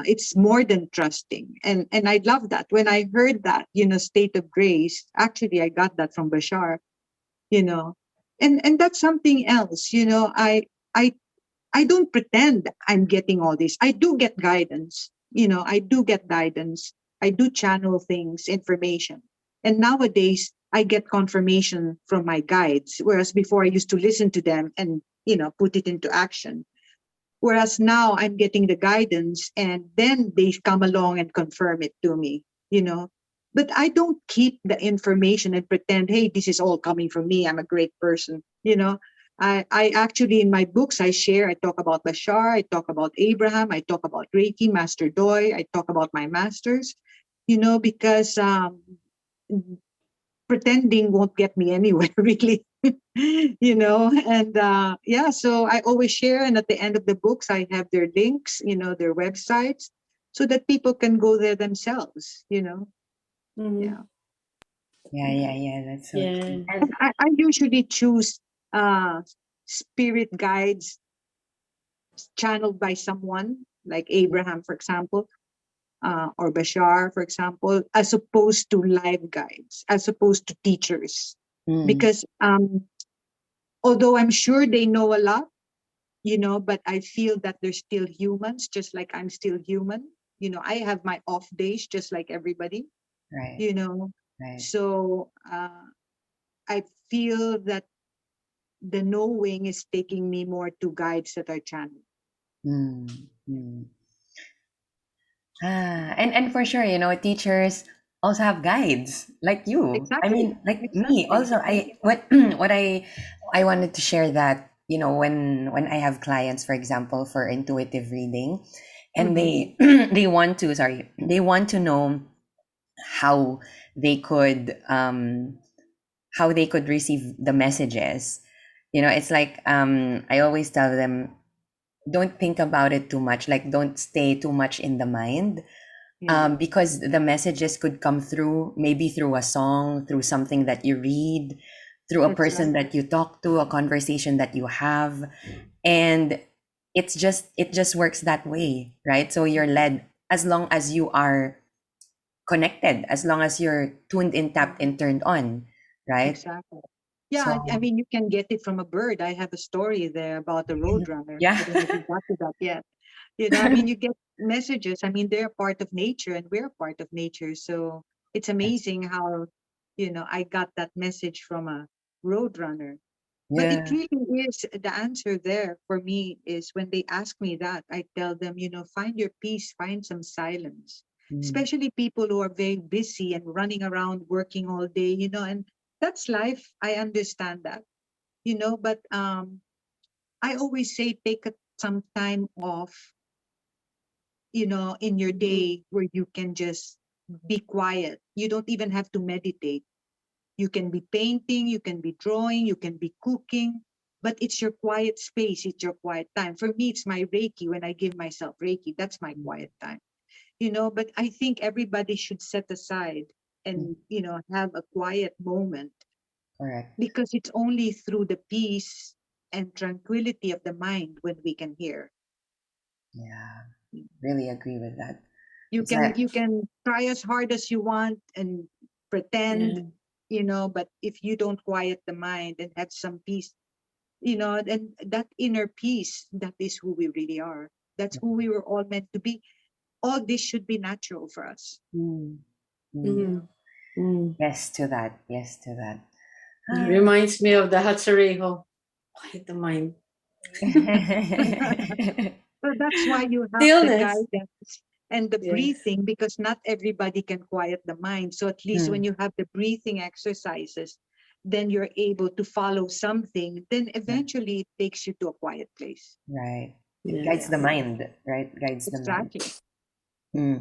S2: It's more than trusting, and I love that. When I heard that, state of grace, actually, I got that from Bashar, you know, and that's something else. I I don't pretend I'm getting all this. I do get guidance. I do get guidance. I do channel things, information. And nowadays, I get confirmation from my guides, whereas before I used to listen to them and, put it into action. Whereas now I'm getting the guidance and then they come along and confirm it to me, you know. But I don't keep the information and pretend, hey, this is all coming from me. I'm a great person. I actually, in my books, I talk about Bashar, I talk about Abraham, I talk about Reiki, Master Doi, I talk about my masters, because pretending won't get me anywhere, really. And yeah, so I always share, and at the end of the books I have their links, their websites, so that people can go there themselves.
S3: Mhm.
S2: Yeah.
S1: yeah,
S2: Yeah.
S1: yeah, yeah. That's so true.
S3: Yeah.
S1: And
S2: And I usually choose uh spirit guides channeled by someone like Abraham, for example, or Bashar, for example, as opposed to live guides, as opposed to teachers.
S1: mm,
S2: Because although I'm sure they know a lot, but I feel that they're still humans, just like I'm still human. I have my off days, just like everybody,
S1: right,
S2: you know.
S1: right.
S2: So I feel that the knowing is taking me more to guides that are channeled.
S1: Mm, mm. And for sure, teachers also have guides like you. I
S2: Exactly.
S1: mean, like me
S2: Exactly.
S1: also. I what what I wanted to share that when I have clients, for example, for intuitive reading, and
S2: Mm-hmm.
S1: they want to know how they could um how they could receive the messages. It's like I always tell them, don't think about it too much. Like, don't stay too much in the mind,
S2: Yeah.
S1: because the messages could come through, maybe through a song, through something that you read, through a
S2: That's right.
S1: person that you talk to, a conversation that you have. And it just works that way, right? So you're led, as long as you are connected, as long as you're tuned in, tapped in, turned on, right?
S2: Exactly. Yeah,
S1: So
S2: I mean, you can get it from a bird. I have a story there about a roadrunner.
S1: yeah.
S2: I don't know if you got to that yet. I mean, you get messages. I mean, they're part of nature and we're part of nature. So it's amazing how, I got that message from a roadrunner. But it
S1: Yeah.
S2: really is, the answer there for me is, when they ask me that, I tell them, find your peace, find some silence.
S1: Mm,
S2: Especially people who are very busy and running around working all day, and that's life. I understand that, but I always say, take some time off, in your day, where you can just be quiet. You don't even have to meditate. You can be painting, you can be drawing, you can be cooking, but it's your quiet space, it's your quiet time. For me, it's my Reiki. When I give myself Reiki, that's my
S1: mm,
S2: quiet time. But I think everybody should set aside
S1: mm.
S2: and, have a quiet moment,
S1: Correct.
S2: because it's only through the peace and tranquility of the mind when we can hear.
S1: Yeah, really agree with that.
S2: You
S1: It's like,
S2: can try as hard as you want and pretend, but if you don't quiet the mind and have some peace, and that inner peace, that is who we really are. That's who we were all meant to be. All this should be natural for us.
S1: mm, mm.
S3: Mm. Mm.
S1: Yes to that. Yes to that.
S3: It reminds me of the Hatsureho. Quiet the mind.
S2: So that's why you have the
S3: Stillness.
S2: guidance and the
S3: Yes.
S2: breathing, because not everybody can quiet the mind. So at least when
S1: Mm,
S2: you have the breathing exercises, then you're able to follow something. Then
S1: yeah,
S2: eventually it takes you to a quiet place.
S1: right. It
S3: Yes.
S1: guides the
S2: Yeah,
S1: mind, right? Guides the mind.
S2: exactly.
S1: Mm.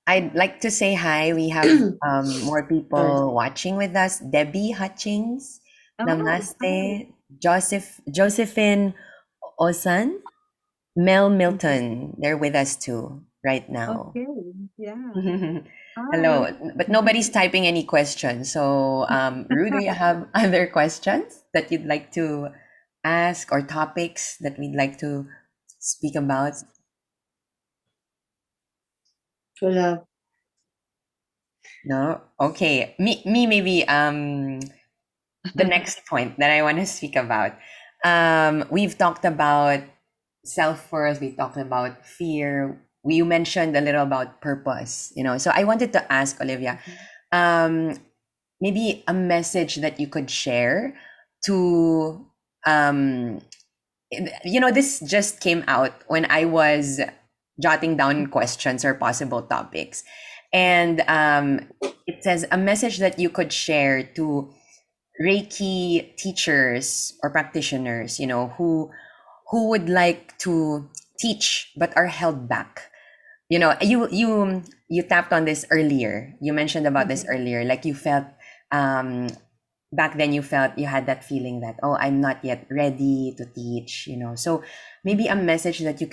S1: I'd like to say hi. We have more
S3: Sorry.
S1: people watching with us. Debbie Hutchings,
S2: Oh, hi.
S1: Namaste. Josephine Osan, Mel
S2: Mhm.
S1: Milton. They're with us too right now.
S2: Okay. Yeah.
S1: Hello,
S2: Hi.
S1: but nobody's typing any questions. So, Ru, do you have other questions that you'd like to ask or topics that we'd like to speak about?
S3: Wala.
S1: No? Okay. Me maybe the next point that I want to speak about. We've talked about self-worth, we talked about fear. You mentioned a little about purpose, So I wanted to ask Olivia,
S2: Mhm.
S1: um, maybe a message that you could share to um this just came out when I was jotting down questions or possible topics. And it says a message that you could share to Reiki teachers or practitioners, who would like to teach but are held back. You tapped on this earlier. You mentioned about this
S2: Mhm.
S1: earlier. Like you felt um back then you felt you had that feeling that, oh, I'm not yet ready to teach. So maybe a
S2: Mhm.
S1: message that you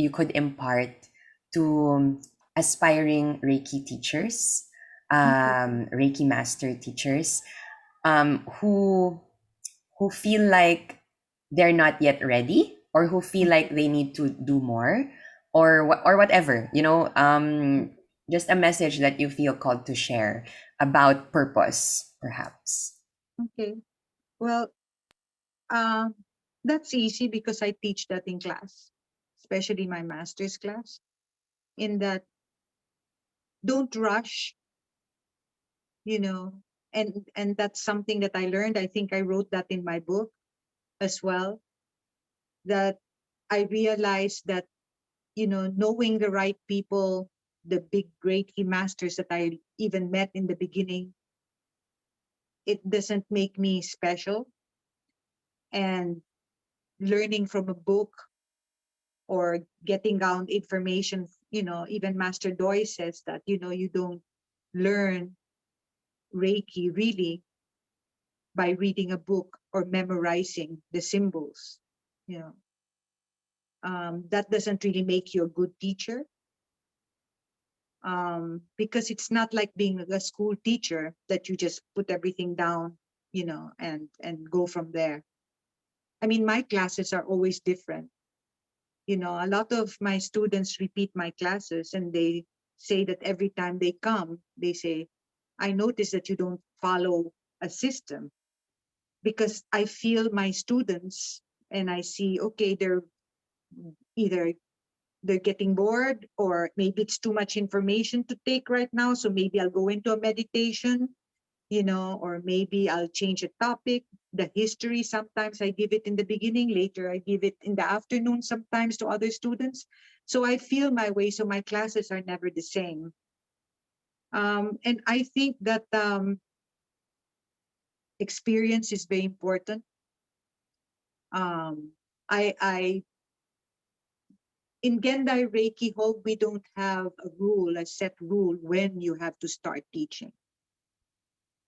S1: could impart to aspiring Reiki teachers,
S2: Okay.
S1: Reiki master teachers, who feel like they're not yet ready, or who feel like
S2: Mhm.
S1: they need to do more, or whatever, just a message that you feel called to share about purpose, perhaps.
S2: Okay. Well, Um, that's easy because I teach that in class, especially my master's class. In that, don't rush, you know, and that's something that I learned. I think I wrote that in my book as well. That I realized that knowing the right people, the big great masters that I even met in the beginning, it doesn't make me special. And learning from a book or getting down information, even Master Doi says that, you don't learn Reiki really by reading a book or memorizing the symbols. You know, that doesn't really make you a good teacher, because it's not like being a school teacher that you just put everything down, and go from there. I mean, my classes are always different. A lot of my students repeat my classes and they say that every time they come, they say, I notice that you don't follow a system, because I feel my students and I see, okay, they're either they're getting bored, or maybe it's too much information to take right now. So maybe I'll go into a meditation, or maybe I'll change a topic. The history, sometimes I give it in the beginning, later I give it in the afternoon, sometimes to other students. So I feel my way. So my classes are never the same. And I think that experience is very important. Um, I in Gendai Reiki Hall, we don't have a set rule when you have to start teaching.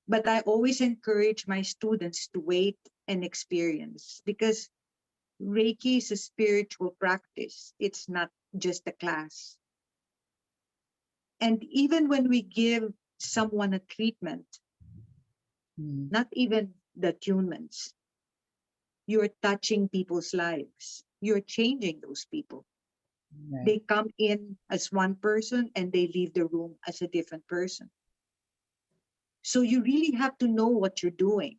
S2: But I always encourage my students to wait and experience, because Reiki is a spiritual practice. It's not just a class. And even when we give someone a treatment,
S1: Mm,
S2: not even the attunements, you're touching people's lives. You're changing those people.
S1: Right.
S2: They come in as one person and they leave the room as a different person. So you really have to know what you're doing.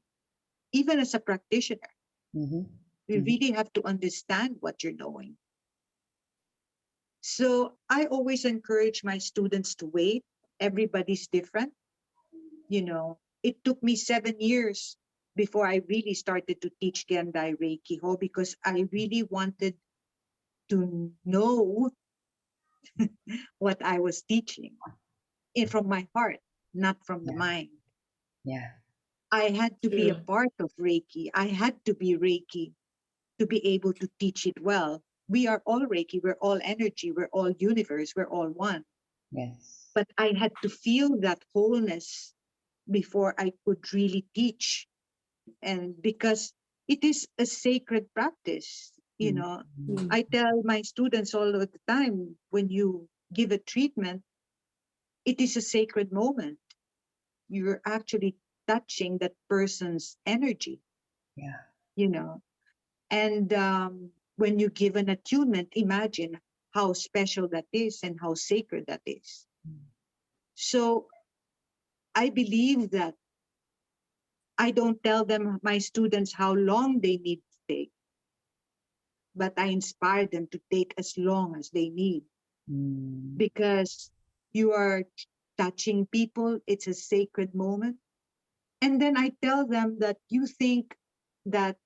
S2: Even as a practitioner,
S1: Mm-hmm.
S2: you
S1: Mm-hmm.
S2: really have to understand what you're doing. So I always encourage my students to wait. Everybody's different. It took me 7 years before I really started to teach Gendai Reiki Ho, because I really wanted to know what I was teaching from my heart, not from the
S1: Yeah.
S2: mind.
S1: Yeah.
S2: I had to be a
S3: True.
S2: part of Reiki. I had to be Reiki to be able to teach it well. We are all Reiki, we're all energy, we're all universe, we're all one.
S1: Yes.
S2: But I had to feel that wholeness before I could really teach. And because it is a sacred practice,
S1: Mm-hmm.
S2: I tell my students all of the time, when you give a treatment, it is a sacred moment. You're actually touching that person's energy,
S1: Yeah.
S2: you know. And when you give an attunement, imagine how special that is and how sacred that is. So I believe that I don't tell them, my students, how long they need to take, but I inspire them to take as long as they need,
S1: Mm.
S2: because you are touching people. It's a sacred moment. And then I tell them that you think that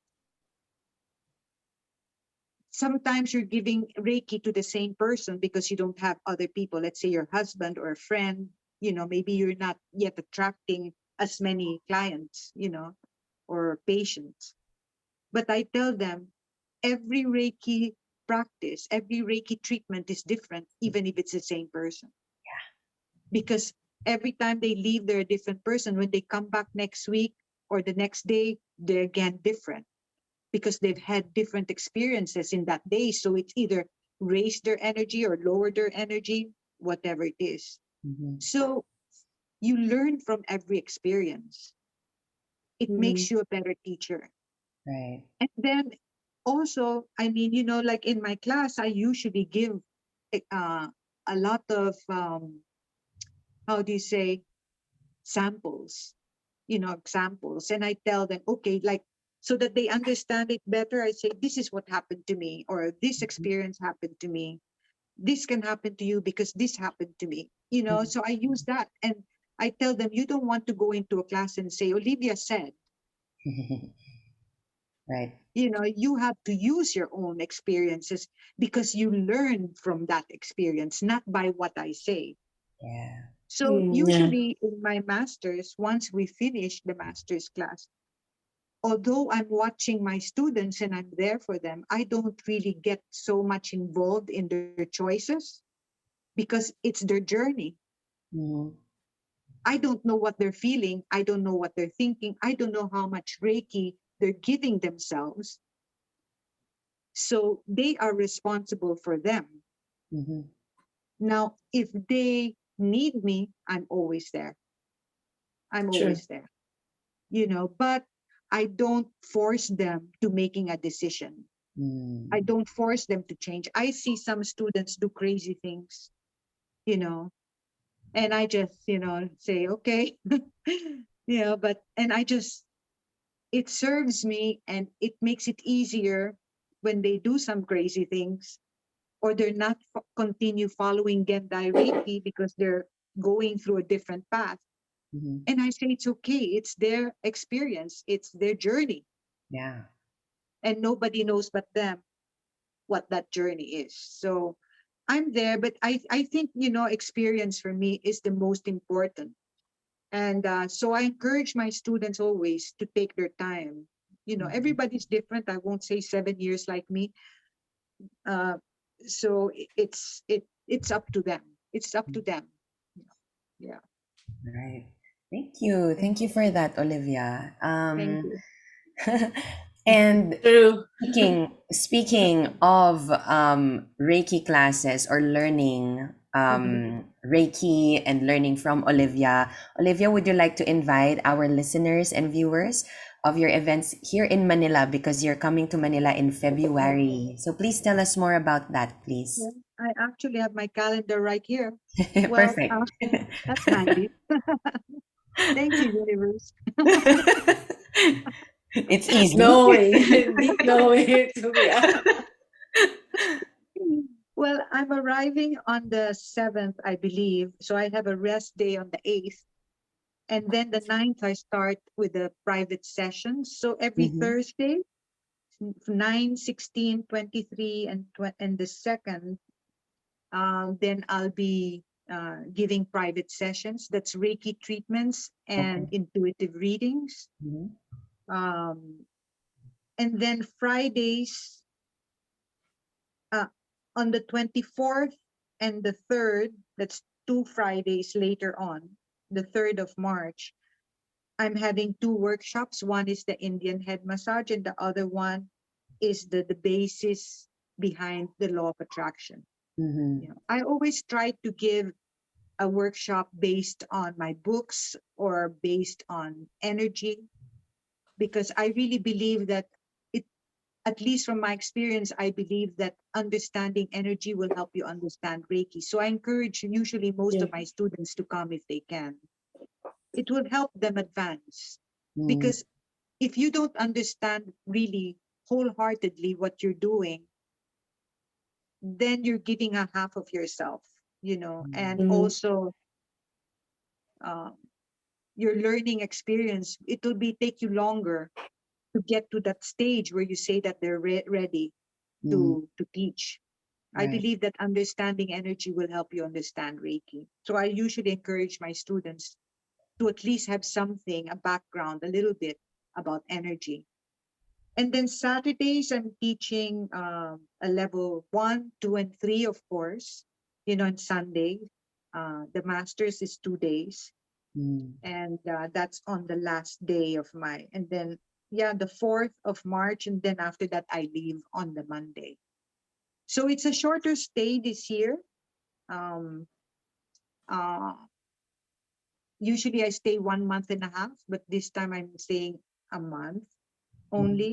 S2: sometimes you're giving Reiki to the same person because you don't have other people, let's say your husband or a friend, maybe you're not yet attracting as many clients, or patients. But I tell them every Reiki practice, every Reiki treatment is different, even if it's the same person. Because every time they leave, they're a different person. When they come back next week or the next day, they're again different, because they've had different experiences in that day. So it's either raised their energy or lowered their energy, whatever it is.
S1: Mm-hmm.
S2: So you learn from every experience. It
S3: Mm.
S2: makes you a better teacher.
S1: Right.
S2: And then also, I mean, like in my class, I usually give uh, a lot of, how do you say, samples, examples. And I tell them, okay, like, so that they understand it better, I say, this is what happened to me, or this experience happened to me. This can happen to you because this happened to me. So I use that. And I tell them, you don't want to go into a class and say, Olivia said,
S1: Right.
S2: you have to use your own experiences, because you learn from that experience, not by what I say.
S1: Yeah.
S2: So
S3: Mm, yeah.
S2: usually in my masters, once we finish the master's class, although I'm watching my students and I'm there for them, I don't really get so much involved in their choices, because it's their journey.
S1: Mm-hmm.
S2: I don't know what they're feeling. I don't know what they're thinking. I don't know how much Reiki they're giving themselves. So they are responsible for them.
S1: Mm-hmm.
S2: Now, if they need me, I'm always there. I'm
S3: True.
S2: always there, but I don't force them to making a decision. I
S1: Mm.
S2: don't force them to change. I see some students do crazy things, you know, and I just, say, okay, and it serves me and it makes it easier when they do some crazy things, or they're not continue following Gendai Reiki because they're going through a different path.
S1: Mm-hmm.
S2: And I say, it's okay. It's their experience. It's their journey.
S1: Yeah.
S2: And nobody knows but them what that journey is. So I'm there, but I think, experience for me is the most important. And so I encourage my students always to take their time.
S1: Mm-hmm.
S2: Everybody's different. I won't say 7 years like me. Uh, so it's up to them. It's up to them. Yeah.
S1: Right. Thank you.
S2: Thank
S1: Thank you for that, Olivia.
S2: thank you.
S1: And
S3: True.
S1: speaking of Reiki classes or learning
S2: Mhm.
S1: Reiki and learning from Olivia. Olivia, would you like to invite our listeners and viewers of your events here in Manila because you're coming to Manila in February? So please tell us more about that, please.
S2: Yeah, I actually have my calendar right here. Well,
S1: Perfect.
S2: that's handy. Thank you, universe.
S1: It's easy.
S3: Knowing, deep knowing to be honest.
S2: Well, I'm arriving on the 7th, I believe. So I have a rest day on the 8th. And then the 9th, I start with the private sessions. So every
S1: Mhm.
S2: Thursday, 9, 16, 23, and the 2nd, then I'll be giving private sessions. That's Reiki treatments
S1: Okay.
S2: and intuitive readings.
S1: Mhm.
S2: Um, and then Fridays, uh, on the 24th and the 3rd, that's 2 Fridays later on, the 3rd of March, I'm having two workshops. One is the Indian head massage, and the other one is the basis behind the law of attraction.
S1: Mhm.
S2: I always try to give a workshop based on my books or based on energy, because I really believe that it, at least from my experience, I believe that understanding energy will help you understand Reiki. So I encourage usually most
S3: Yeah.
S2: of my students to come if they can. It will help them advance,
S1: Mm.
S2: because if you don't understand really wholeheartedly what you're doing, then you're giving a half of yourself, and
S3: Mm,
S2: also um, your learning experience, it will be take you longer to get to that stage where you say that they're ready
S1: Mm.
S2: to teach. I
S1: Right.
S2: believe that understanding energy will help you understand Reiki. So I usually encourage my students to at least have something, a background, a little bit about energy. And then Saturdays, I'm teaching a level 1, 2, and 3, of course. And Sunday, the master's is 2 days,
S1: Mm.
S2: and that's on the last day of my. And then yeah, the 4th of March, and then after that, I leave on the Monday. So it's a shorter stay this year. Um, uh, Usually I stay 1 month and a half, but this time I'm staying a month
S1: Mhm.
S2: only,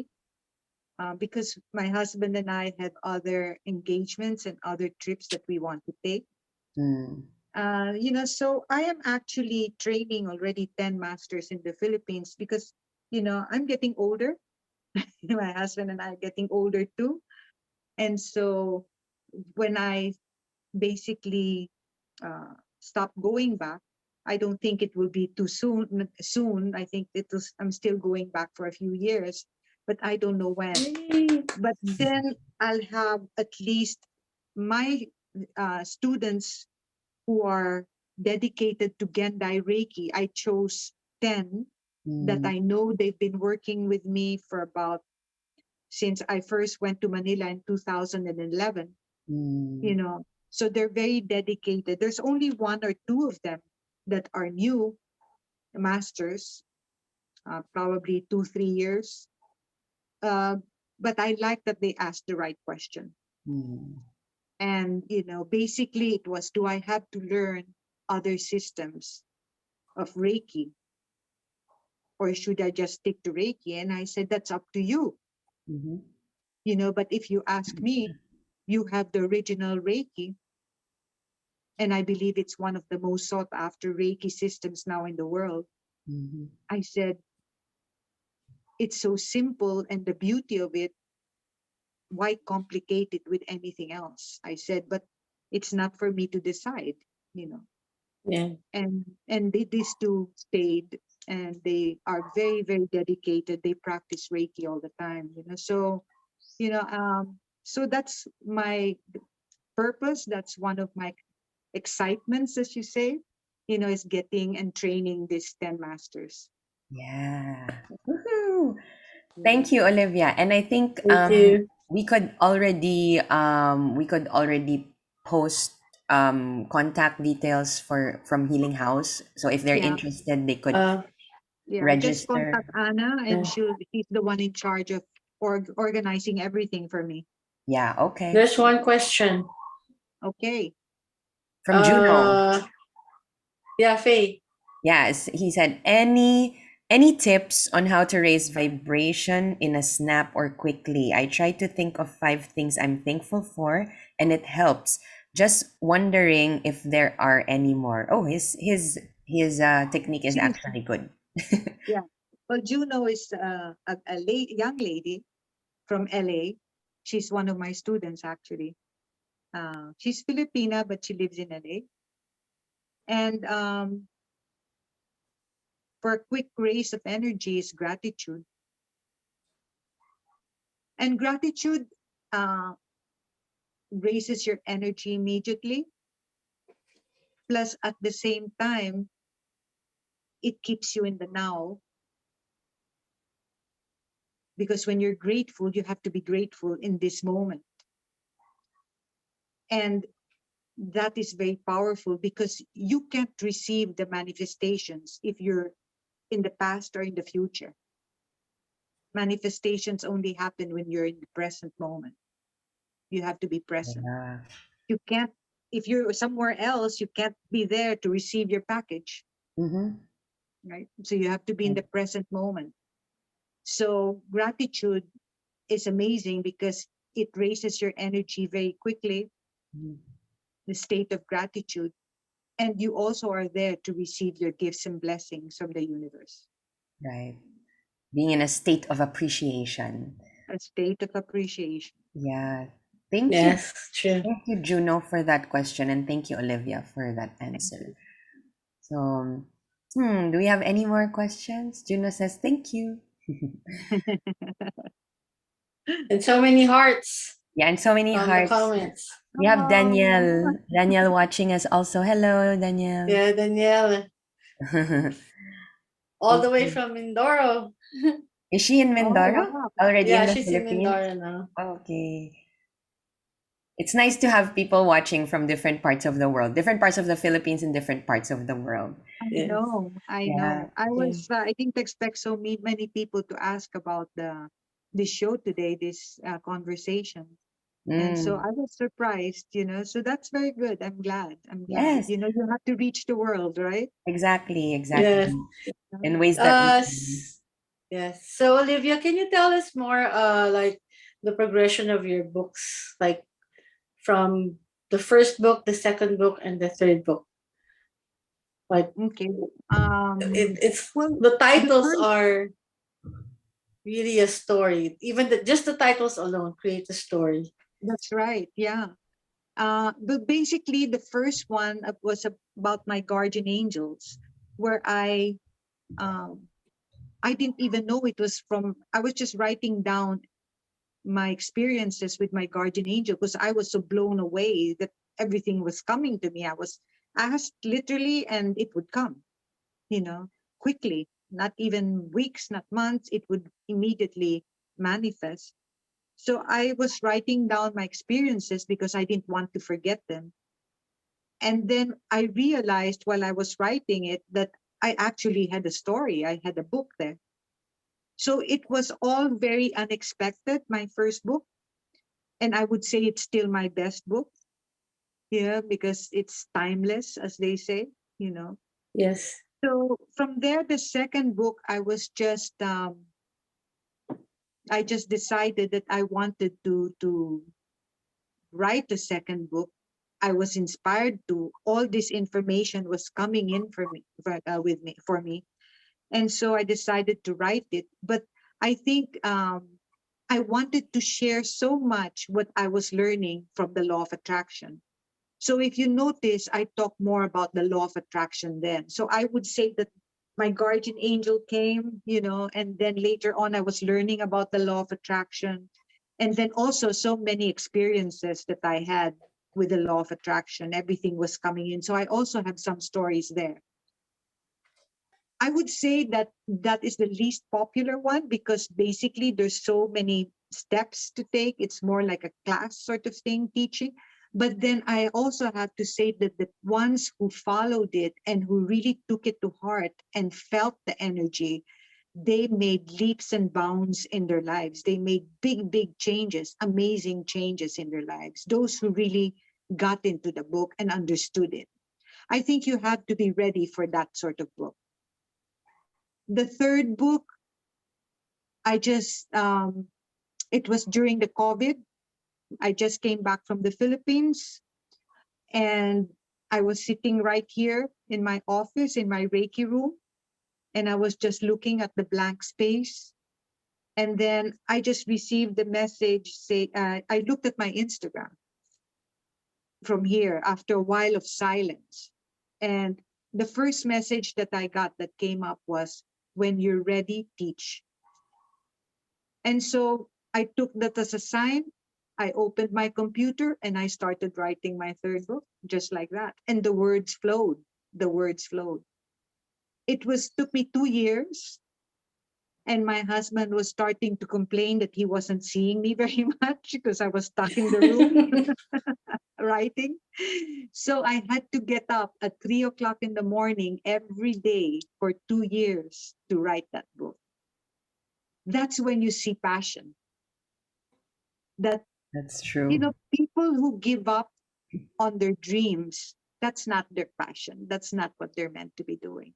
S2: because my husband and I have other engagements and other trips that we want to take.
S1: Mm.
S2: So I am actually training already 10 masters in the Philippines, because, I'm getting older. My husband and I are getting older too. And so when I basically stop going back, I don't think it will be too soon. Soon, I think I'm still going back for a few years, but I don't know when.
S3: yay.
S2: But then I'll have at least my students who are dedicated to Gendai Reiki. I chose 10 that
S1: Mm.
S2: I know they've been working with me for about, since I first went to Manila in 2011,
S1: Mm.
S2: So they're very dedicated. There's only one or two of them that are new masters, probably 2, 3 years. Uh, but I like that they asked the right question.
S1: Mm.
S2: And, basically it was, do I have to learn other systems of Reiki, or should I just stick to Reiki? And I said, that's up to you,
S1: Mhm.
S2: but if you ask me, you have the original Reiki. And I believe it's one of the most sought after Reiki systems now in the world.
S1: Mhm.
S2: I said, it's so simple, and the beauty of it, why complicate it with anything else? I said, but it's not for me to decide, you know.
S3: Yeah.
S2: And these two stayed, and they are very, very dedicated. They practice Reiki all the time, so that's my purpose. That's one of my excitements, as you say, is getting and training these 10 masters.
S1: Yeah. Woohoo.
S2: Yeah.
S1: Thank you, Olivia. And I think
S3: Thank you.
S1: we could already post contact details for from Healing House. So if they're
S2: Yeah.
S1: interested, they could
S3: Uh,
S2: Yeah, just
S1: register.
S2: contact Anna, and
S3: yeah.
S2: she's the one in charge of organizing everything for me.
S1: Yeah, okay.
S3: There's one question.
S2: Okay.
S1: From Juno.
S3: Yeah, Faye.
S1: Yes, he said any tips on how to raise vibration in a snap or quickly? I try to think of 5 things I'm thankful for and it helps. Just wondering if there are any more. Oh, his technique is
S2: She's,
S1: actually good.
S2: yeah. Well, Juno is young lady from LA. She's one of my students, actually. She's Filipina, but she lives in LA. And for a quick raise of energy is gratitude. And gratitude uh, raises your energy immediately. Plus, at the same time, it keeps you in the now. Because when you're grateful, you have to be grateful in this moment. And that is very powerful because you can't receive the manifestations if you're in the past or in the future. Manifestations only happen when you're in the present moment. You have to be present.
S1: Yeah.
S2: You can't, if you're somewhere else, you can't be there to receive your package,
S1: Mm-hmm.
S2: right? So you have to be in the present moment. So gratitude is amazing because it raises your energy very quickly,
S1: Mhm.
S2: the state of gratitude. And you also are there to receive your gifts and blessings from the universe.
S1: Right. Being in a state of appreciation.
S2: A state of appreciation.
S1: Yeah. Thank you.
S3: Yes, true.
S1: Thank you, Juno, for that question. And thank you, Olivia, for that
S2: Thank
S1: answer.
S2: you.
S1: So, do we have any more questions? Juno says, thank you.
S3: And so many hearts
S1: Yeah, and so many
S3: on the
S1: hearts.
S3: comments.
S1: We have
S2: Oh,
S1: Danielle. Danielle watching us also. Hello, Danielle.
S3: Yeah, Danielle, all the way
S1: Okay.
S3: from Mindoro.
S1: Is she in
S2: oh,
S1: Mindoro?
S2: wow.
S1: Already in
S3: Yeah,
S1: the
S3: she's in
S1: Philippines?
S3: Mindoro now.
S1: Okay. It's nice to have people watching from different parts of the world, different parts of the Philippines and different parts of the world.
S2: I
S3: Yes.
S2: know, I
S1: Yeah.
S2: know. I
S3: Yeah.
S2: was, I didn't expect so many people to ask about the show today, this conversation. And so
S1: Mm.
S2: I was surprised, so that's very good. I'm glad. I'm glad.
S1: Yes,
S2: You have to reach the world, right?
S1: exactly,
S3: Yes.
S1: exactly.
S2: Yeah.
S1: In ways that we
S3: Uh,
S1: can.
S3: s- yes. So Olivia, can you tell us more like the progression of your books, like from the first book, the second book, and the third book? Like
S2: Okay.
S3: it's
S2: Well,
S3: the
S2: the
S3: titles
S2: first,
S3: are really a story. Even just the titles alone create a story.
S2: that's right. Yeah. But basically, the first one was about my guardian angels, where um, I didn't even know it was from. I was just writing down my experiences with my guardian angel because I was so blown away that everything was coming to me. I was asked literally, and it would come, quickly. Not even weeks, not months. It would immediately manifest. So I was writing down my experiences because I didn't want to forget them. And then I realized while I was writing it that I actually had a story, I had a book there. So it was all very unexpected, my first book. And I would say it's still my best book, yeah, because it's timeless, as they say, you know.
S3: Yes.
S2: So from there, the second book, I just decided that I wanted to write the second book. I was inspired to. All this information was coming in for me, with me for me, and so I decided to write it. But I think I wanted to share so much what I was learning from the law of attraction. So if you notice, I talk more about the law of attraction then. So I would say that my guardian angel came, and then later on I was learning about the law of attraction. And then also so many experiences that I had with the law of attraction. Everything was coming in. So I also have some stories there. I would say that that is the least popular one because basically there's so many steps to take. It's more like a class sort of thing teaching. But then I also have to say that the ones who followed it and who really took it to heart and felt the energy, they made leaps and bounds in their lives. They made big, big changes, amazing changes in their lives. Those who really got into the book and understood it. I think you have to be ready for that sort of book. The third book, I just, it was during the COVID. I just came back from the Philippines, and I was sitting right here in my office, in my Reiki room, and I was just looking at the blank space. And then I just received the message say, I looked at my Instagram from here after a while of silence. And the first message that I got that came up was, when you're ready, teach. And so I took that as a sign. I opened my computer and I started writing my third book, just like that. And the words flowed. The words flowed. It was took me 2 years, and my husband was starting to complain that he wasn't seeing me very much because I was stuck in the room writing. So I had to get up at 3 o'clock in the morning every day for 2 years to write that book. That's when you see passion. That,
S1: That's true.
S2: people who give up on their dreams, that's not their passion. That's not what they're meant to be doing.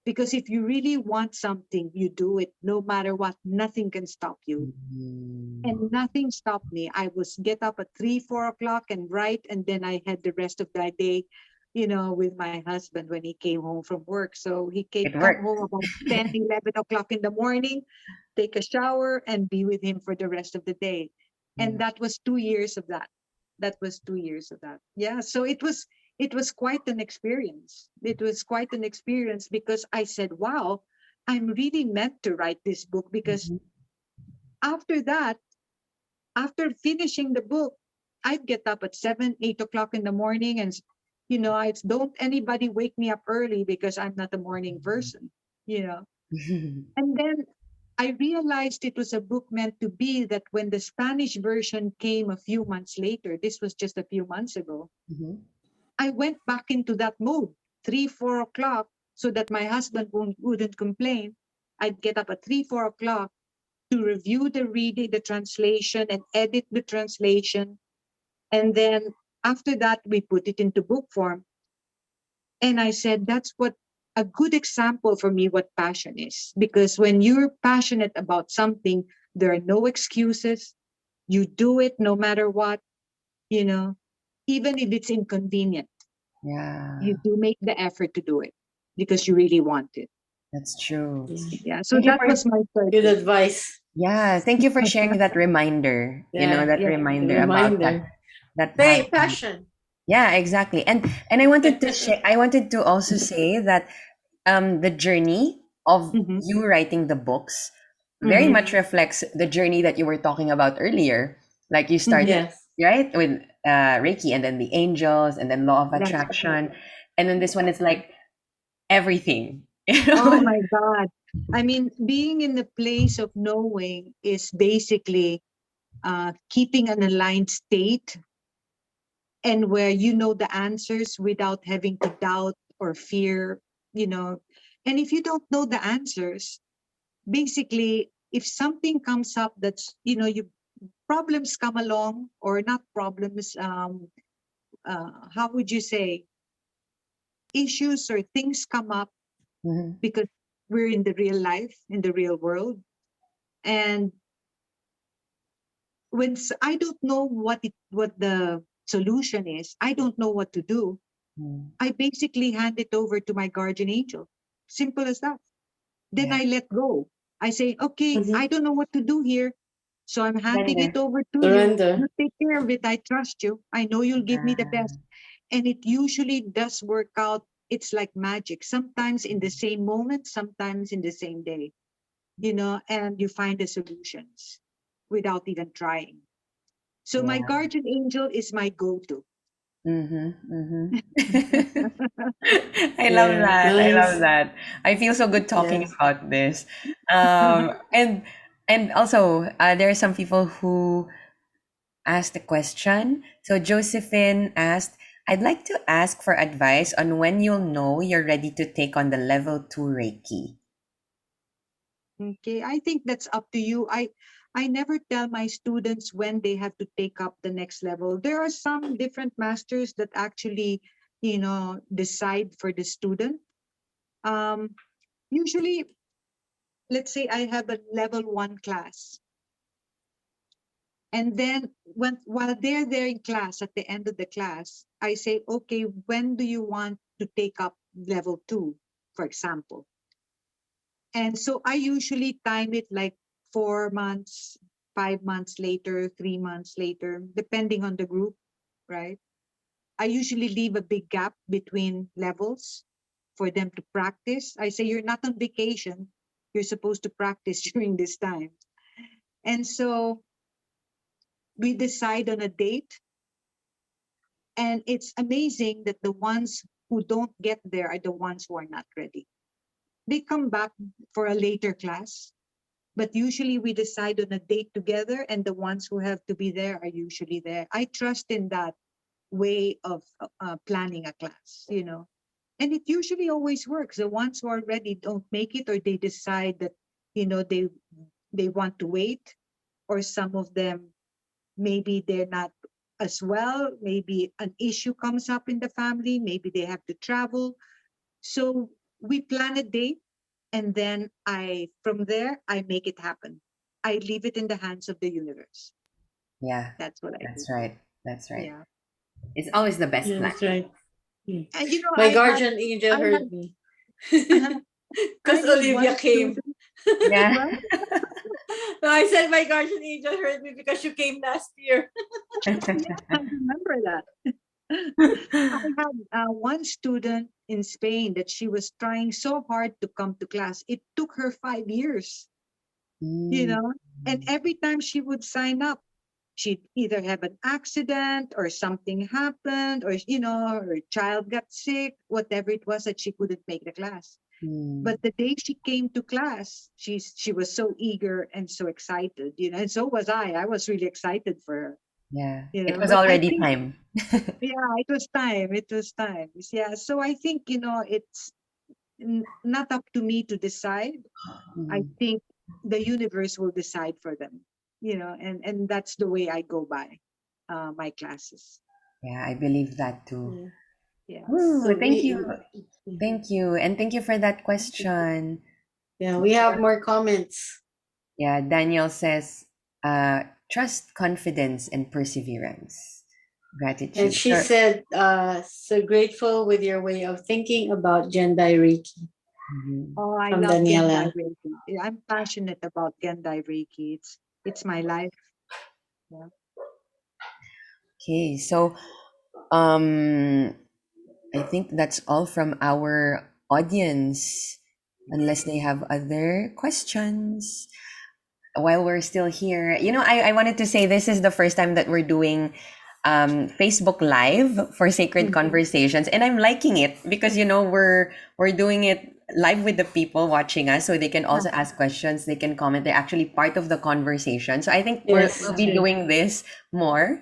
S2: Because if you really want something, you do it no matter what. Nothing can stop you.
S1: Mhm.
S2: And nothing stopped me. I was get up at 3, 4 o'clock and write, and then I had the rest of the day, with my husband when he came home from work. So he came
S1: It
S2: come
S1: worked.
S2: home about 10, 11 o'clock in the morning, take a shower, and be with him for the rest of the day. And
S1: Mm.
S2: that was 2 years of that. That was 2 years of that. Yeah. So it was quite an experience. It was quite an experience because I said, wow, I'm really meant to write this book, because
S1: Mhm.
S2: after that, after finishing the book, I'd get up at 7, 8 o'clock in the morning, and I don't anybody wake me up early because I'm not a morning person, you know. And then I realized it was a book meant to be, that when the Spanish version came a few months later, this was just a few months ago,
S1: Mhm.
S2: I went back into that mode, 3, 4 o'clock, so that my husband wouldn't complain. I'd get up at 3, 4 o'clock to review the reading, the translation, and edit the translation. And then after that, we put it into book form. And I said, that's what a good example for me what passion is. Because when you're passionate about something, there are no excuses. You do it no matter what, you know, even if it's inconvenient,
S1: Yeah,
S2: you do make the effort to do it because you really want it.
S1: that's true.
S2: Yeah. So
S1: Thank you
S2: that
S1: for
S2: was my third
S3: Good
S2: book.
S3: advice.
S1: yeah, thank you for sharing that reminder.
S3: Yeah.
S1: That
S2: Yeah.
S3: The
S1: reminder about that
S3: reminder.
S1: how
S3: Hey, passion.
S1: yeah, exactly. And I wanted to also say that the journey of
S2: Mm-hmm.
S1: you writing the books very
S2: Mm-hmm.
S1: much reflects the journey that you were talking about earlier. Like you
S2: Mm-hmm.
S1: started,
S3: Yes.
S1: right, with Reiki, and then the angels, and then law of
S2: That's
S1: attraction, and then this one is like everything.
S2: Oh my God. I mean, being in the place of knowing is basically keeping an aligned state, and where you know the answers without having to doubt or fear, you know. And if you don't know the answers, basically, if something comes up that's, you problems come along, or not problems, how would you say, issues or things come up,
S1: Mhm.
S2: because we're in the real life, in the real world. And I don't know what the solution is, I don't know what to do,
S1: Mm.
S2: I basically hand it over to my guardian angel. Simple as that. Then
S1: Yeah.
S2: I let go. I say, okay,
S3: Mm-hmm.
S2: I don't know what to do here, so I'm handing it
S1: Surrender.
S2: over to you. You
S3: Surrender.
S2: take care of it. I trust you. I know you'll give me the
S1: Yeah.
S2: best. And it usually does work out. It's like magic. Sometimes in the same moment, sometimes in the same day, and you find the solutions without even trying. So my
S1: Yeah.
S2: guardian angel is my go-to.
S1: Mm-hmm. Mm-hmm. I love
S3: Yeah.
S1: that. I love
S3: Nice.
S1: that. I feel so good talking
S3: Yes.
S1: about this. And also, there are some people who asked a question. So Josephine asked, I'd like to ask for advice on when you'll know you're ready to take on the level 2 Reiki.
S2: Okay, I think that's up to you. I never tell my students when they have to take up the next level. There are some different masters that actually, decide for the student. Um, Usually, let's say I have a level 1 class. And then while they're there in class, at the end of the class, I say, okay, when do you want to take up level 2, for example? And so I usually time it like 4 months, 5 months later, 3 months later, depending on the group, right? I usually leave a big gap between levels for them to practice. I say, you're not on vacation. You're supposed to practice during this time. And so we decide on a date. And it's amazing that the ones who don't get there are the ones who are not ready. They come back for a later class, but usually we decide on a date together, and the ones who have to be there are usually there. I trust in that way of planning a class. And it usually always works. The ones who are ready don't make it, or they decide that, they want to wait, or some of them, maybe they're not as well. Maybe an issue comes up in the family. Maybe they have to travel. So we plan a date, and then from there, I make it happen. I leave it in the hands of the universe.
S1: Yeah,
S2: That's what I do.
S1: that's right. That's right.
S2: Yeah.
S1: It's always the best
S3: Yeah,
S1: plan.
S3: that's right.
S2: And
S3: My guardian angel
S2: I
S3: heard
S2: had,
S3: me.
S2: I
S3: Because
S2: had
S3: Olivia
S2: one
S3: came.
S2: student.
S1: Yeah.
S2: Well,
S3: No, I said my guardian angel heard me because you came last year.
S2: yeah, I remember that. I had one student in Spain that she was trying so hard to come to class. It took her 5 years, you
S1: Mm.
S2: know, and every time she would sign up, she'd either have an accident or something happened, or, her child got sick, whatever it was, that she couldn't make the class.
S1: Mm.
S2: But the day she came to class, she was so eager and so excited, and so was I. I was really excited for her,
S1: Yeah. It was
S2: but I
S1: already
S2: think,
S1: time.
S2: yeah, it was time. It was time. Yeah. So I think, it's not up to me to decide. I
S1: Mm.
S2: think the universe will decide for them, and that's the way I go by my classes.
S1: Yeah, I believe that too.
S3: Yeah.
S2: Yeah.
S1: Ooh,
S3: So
S1: thank you.
S3: we
S1: Thank you. And thank you for that question.
S3: yeah, we have more comments.
S1: Yeah, Daniel says, trust, confidence, and perseverance.
S3: And
S1: Gratitude.
S3: she
S1: Sure.
S3: said, so grateful with your way of thinking about Gendai Reiki
S1: Mhm.
S2: Oh, I
S3: from
S2: love Gendai
S3: Daniela.
S2: Reiki. Yeah, I'm passionate about Gendai Reiki. It's my life. Yeah.
S1: Okay, so um, I think that's all from our audience, unless they have other questions. While we're still here, I wanted to say this is the first time that we're doing Facebook Live for Sacred
S3: Mhm.
S1: Conversations, and I'm liking it because we're doing it live with the people watching us, so they can also
S2: Uh-huh.
S1: ask questions, they can comment, they're actually part of the conversation. So I think
S3: Yes,
S1: we'll
S2: Yeah.
S3: that's
S1: be
S3: right.
S1: doing this more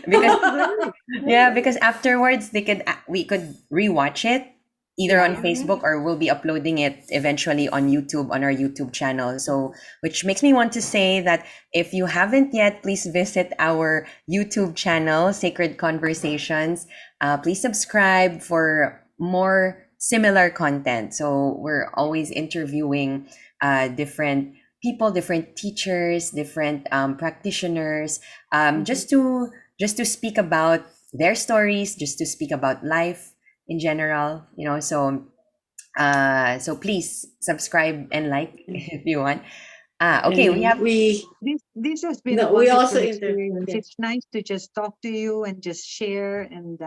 S1: because
S2: Oh, great.
S1: yeah,
S2: Great.
S1: because afterwards we could rewatch it either on
S2: Yeah.
S1: Facebook, or we'll be uploading it eventually on YouTube, on our YouTube channel. So, which makes me want to say that if you haven't yet, please visit our YouTube channel, Sacred Conversations. Please subscribe for more similar content. So we're always interviewing different people, different teachers, different practitioners,
S2: Mhm.
S1: just to speak about their stories, just to speak about life in general. So please subscribe and like if you want. Okay, we
S3: And
S1: have.
S3: we
S2: This has been a
S3: no, we
S2: wonderful
S3: also
S2: experience.
S3: yes.
S2: It's nice to just talk to you and just share. And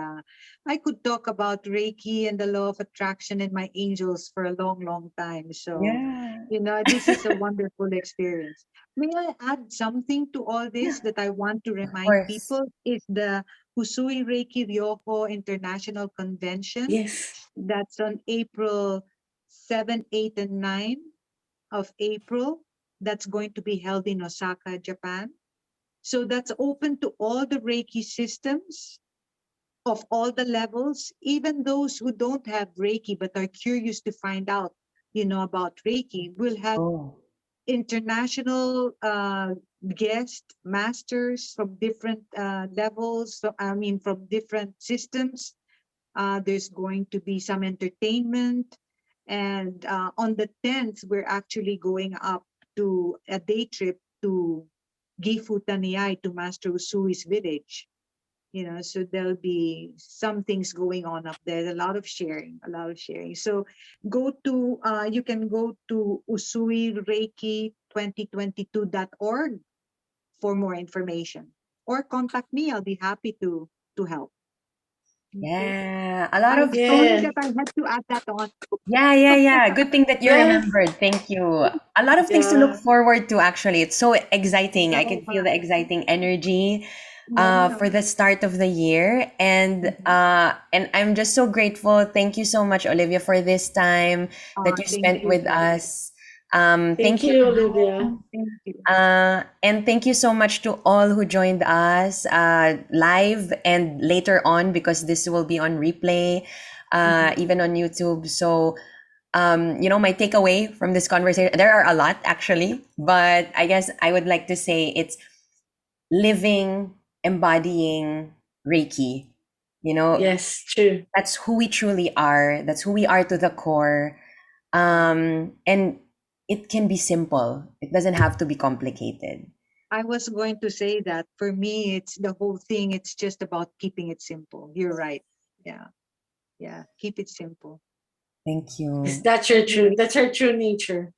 S2: I could talk about Reiki and the law of attraction and my angels for a long, long time. So,
S1: Yeah,
S2: this is a wonderful experience. May I add something to all
S1: yeah,
S2: this that I want to
S1: of
S2: remind
S1: course.
S2: people is the Usui Reiki Ryoko International Convention.
S3: Yes.
S2: That's on April 7, 8, and 9 of April. That's going to be held in Osaka, Japan. So that's open to all the Reiki systems of all the levels, even those who don't have Reiki but are curious to find out, about Reiki. We'll have
S1: Oh.
S2: international guest masters from different levels. So, I mean, from different systems. There's going to be some entertainment. And on the 10th, we're actually going up to a day trip to Gifu Taniay, to Master Usui's village. So there'll be some things going on up there, a lot of sharing, a lot of sharing. So you can go to Usui Reiki 2022.org for more information, or contact me. I'll be happy to help. Okay.
S1: Yeah, a lot of
S2: Sorry
S3: Yeah.
S2: that I had to add that on.
S1: yeah. Good thing that you
S3: Yes.
S1: remembered. Thank you. A lot of things to look
S3: Yeah.
S1: forward to, actually. It's so exciting. I
S2: So,
S1: can feel the exciting energy
S2: yeah.
S1: for the start of the year.
S2: Mhm.
S1: And I'm just so grateful. Thank you so much, Olivia, for this time that you
S2: Thank
S1: spent
S2: you,
S1: with
S2: guys.
S1: us.
S3: Thank
S1: Thank you.
S3: you, Olivia.
S2: Thank you.
S1: And thank you so much to all who joined us live and later on, because this will be on replay,
S2: Mhm.
S1: even on YouTube. So, my takeaway from this conversation, there are a lot actually, but I guess I would like to say it's living, embodying Reiki. You know,
S3: Yes, true.
S1: that's who we truly are. That's who we are to the core. And it can be simple. It doesn't have to be complicated.
S2: I was going to say that for me, it's the whole thing. It's just about keeping it simple. You're right. Yeah. Yeah. Keep it simple.
S1: Thank
S3: Yes,
S1: you.
S3: that's your true. That's her true nature.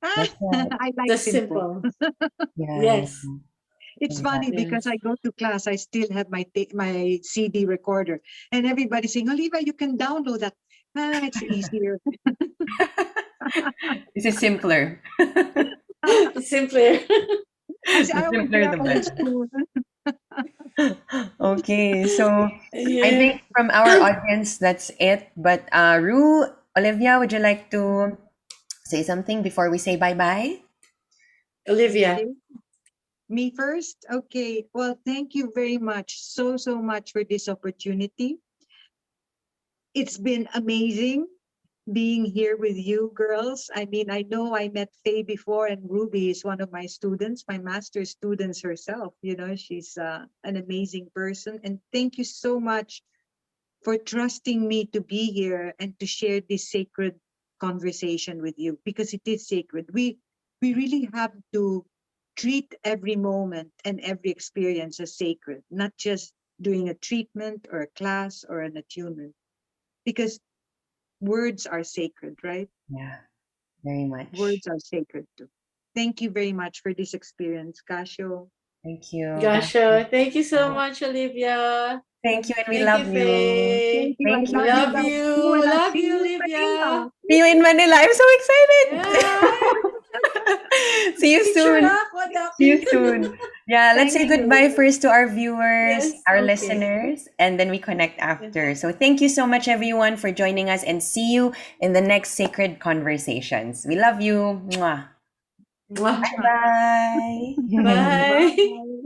S1: That's right.
S2: I like
S3: Just
S2: simple.
S3: simple.
S1: Yeah,
S3: Yes.
S2: It's funny
S1: exactly.
S2: because
S3: Yes.
S2: I go to class, I still have my CD recorder, and everybody's saying, Olivia, you can download that. It's easier.
S1: This is simpler.
S3: It's simpler.
S2: I say,
S1: The
S2: I was
S1: simpler,
S2: there
S1: the
S2: old
S1: better.
S2: school.
S1: Okay, so I
S3: Yeah.
S1: think from our audience, that's it. But Ru, Olivia, would you like to say something before we say bye bye?
S3: Olivia.
S2: Okay. Me first? Okay. Well, thank you very much. So much for this opportunity. It's been amazing being here with you girls. I mean, I know I met Faye before, and Ruby is one of my students, my master's students herself. She's an amazing person. And thank you so much for trusting me to be here and to share this sacred conversation with you, because it is sacred. We really have to treat every moment and every experience as sacred, not just doing a treatment or a class or an attunement, because words are sacred, right?
S1: Yeah, very much.
S2: Words are sacred too. Thank you very much for this experience, Casio.
S1: Thank you,
S3: Gotcha. Thank you so
S1: Gasha.
S3: much, Olivia.
S1: Thank you, and we
S3: Thank you,
S1: love you.
S3: Faye.
S2: Thank you. I
S1: Thank
S3: We
S2: love you
S3: love
S1: you.
S2: guys too,
S3: you.
S2: and I'll
S3: Love
S2: see
S3: you,
S2: you in Manila.
S3: Olivia.
S1: See you in Manila. I'm so excited.
S3: Yeah.
S1: See you
S3: Picture
S1: soon.
S3: up what
S1: See you
S3: happened.
S1: soon. Yeah, let's
S2: Thank
S1: say
S2: you.
S1: goodbye first to our viewers,
S3: Yes.
S1: our
S3: Okay.
S1: listeners, and then we connect
S3: Yeah.
S1: after. So thank you so much, everyone, for joining us, and see you in the next Sacred Conversations. We love you. Mwah.
S3: Mwah.
S1: Bye bye.
S3: Bye.
S2: Bye.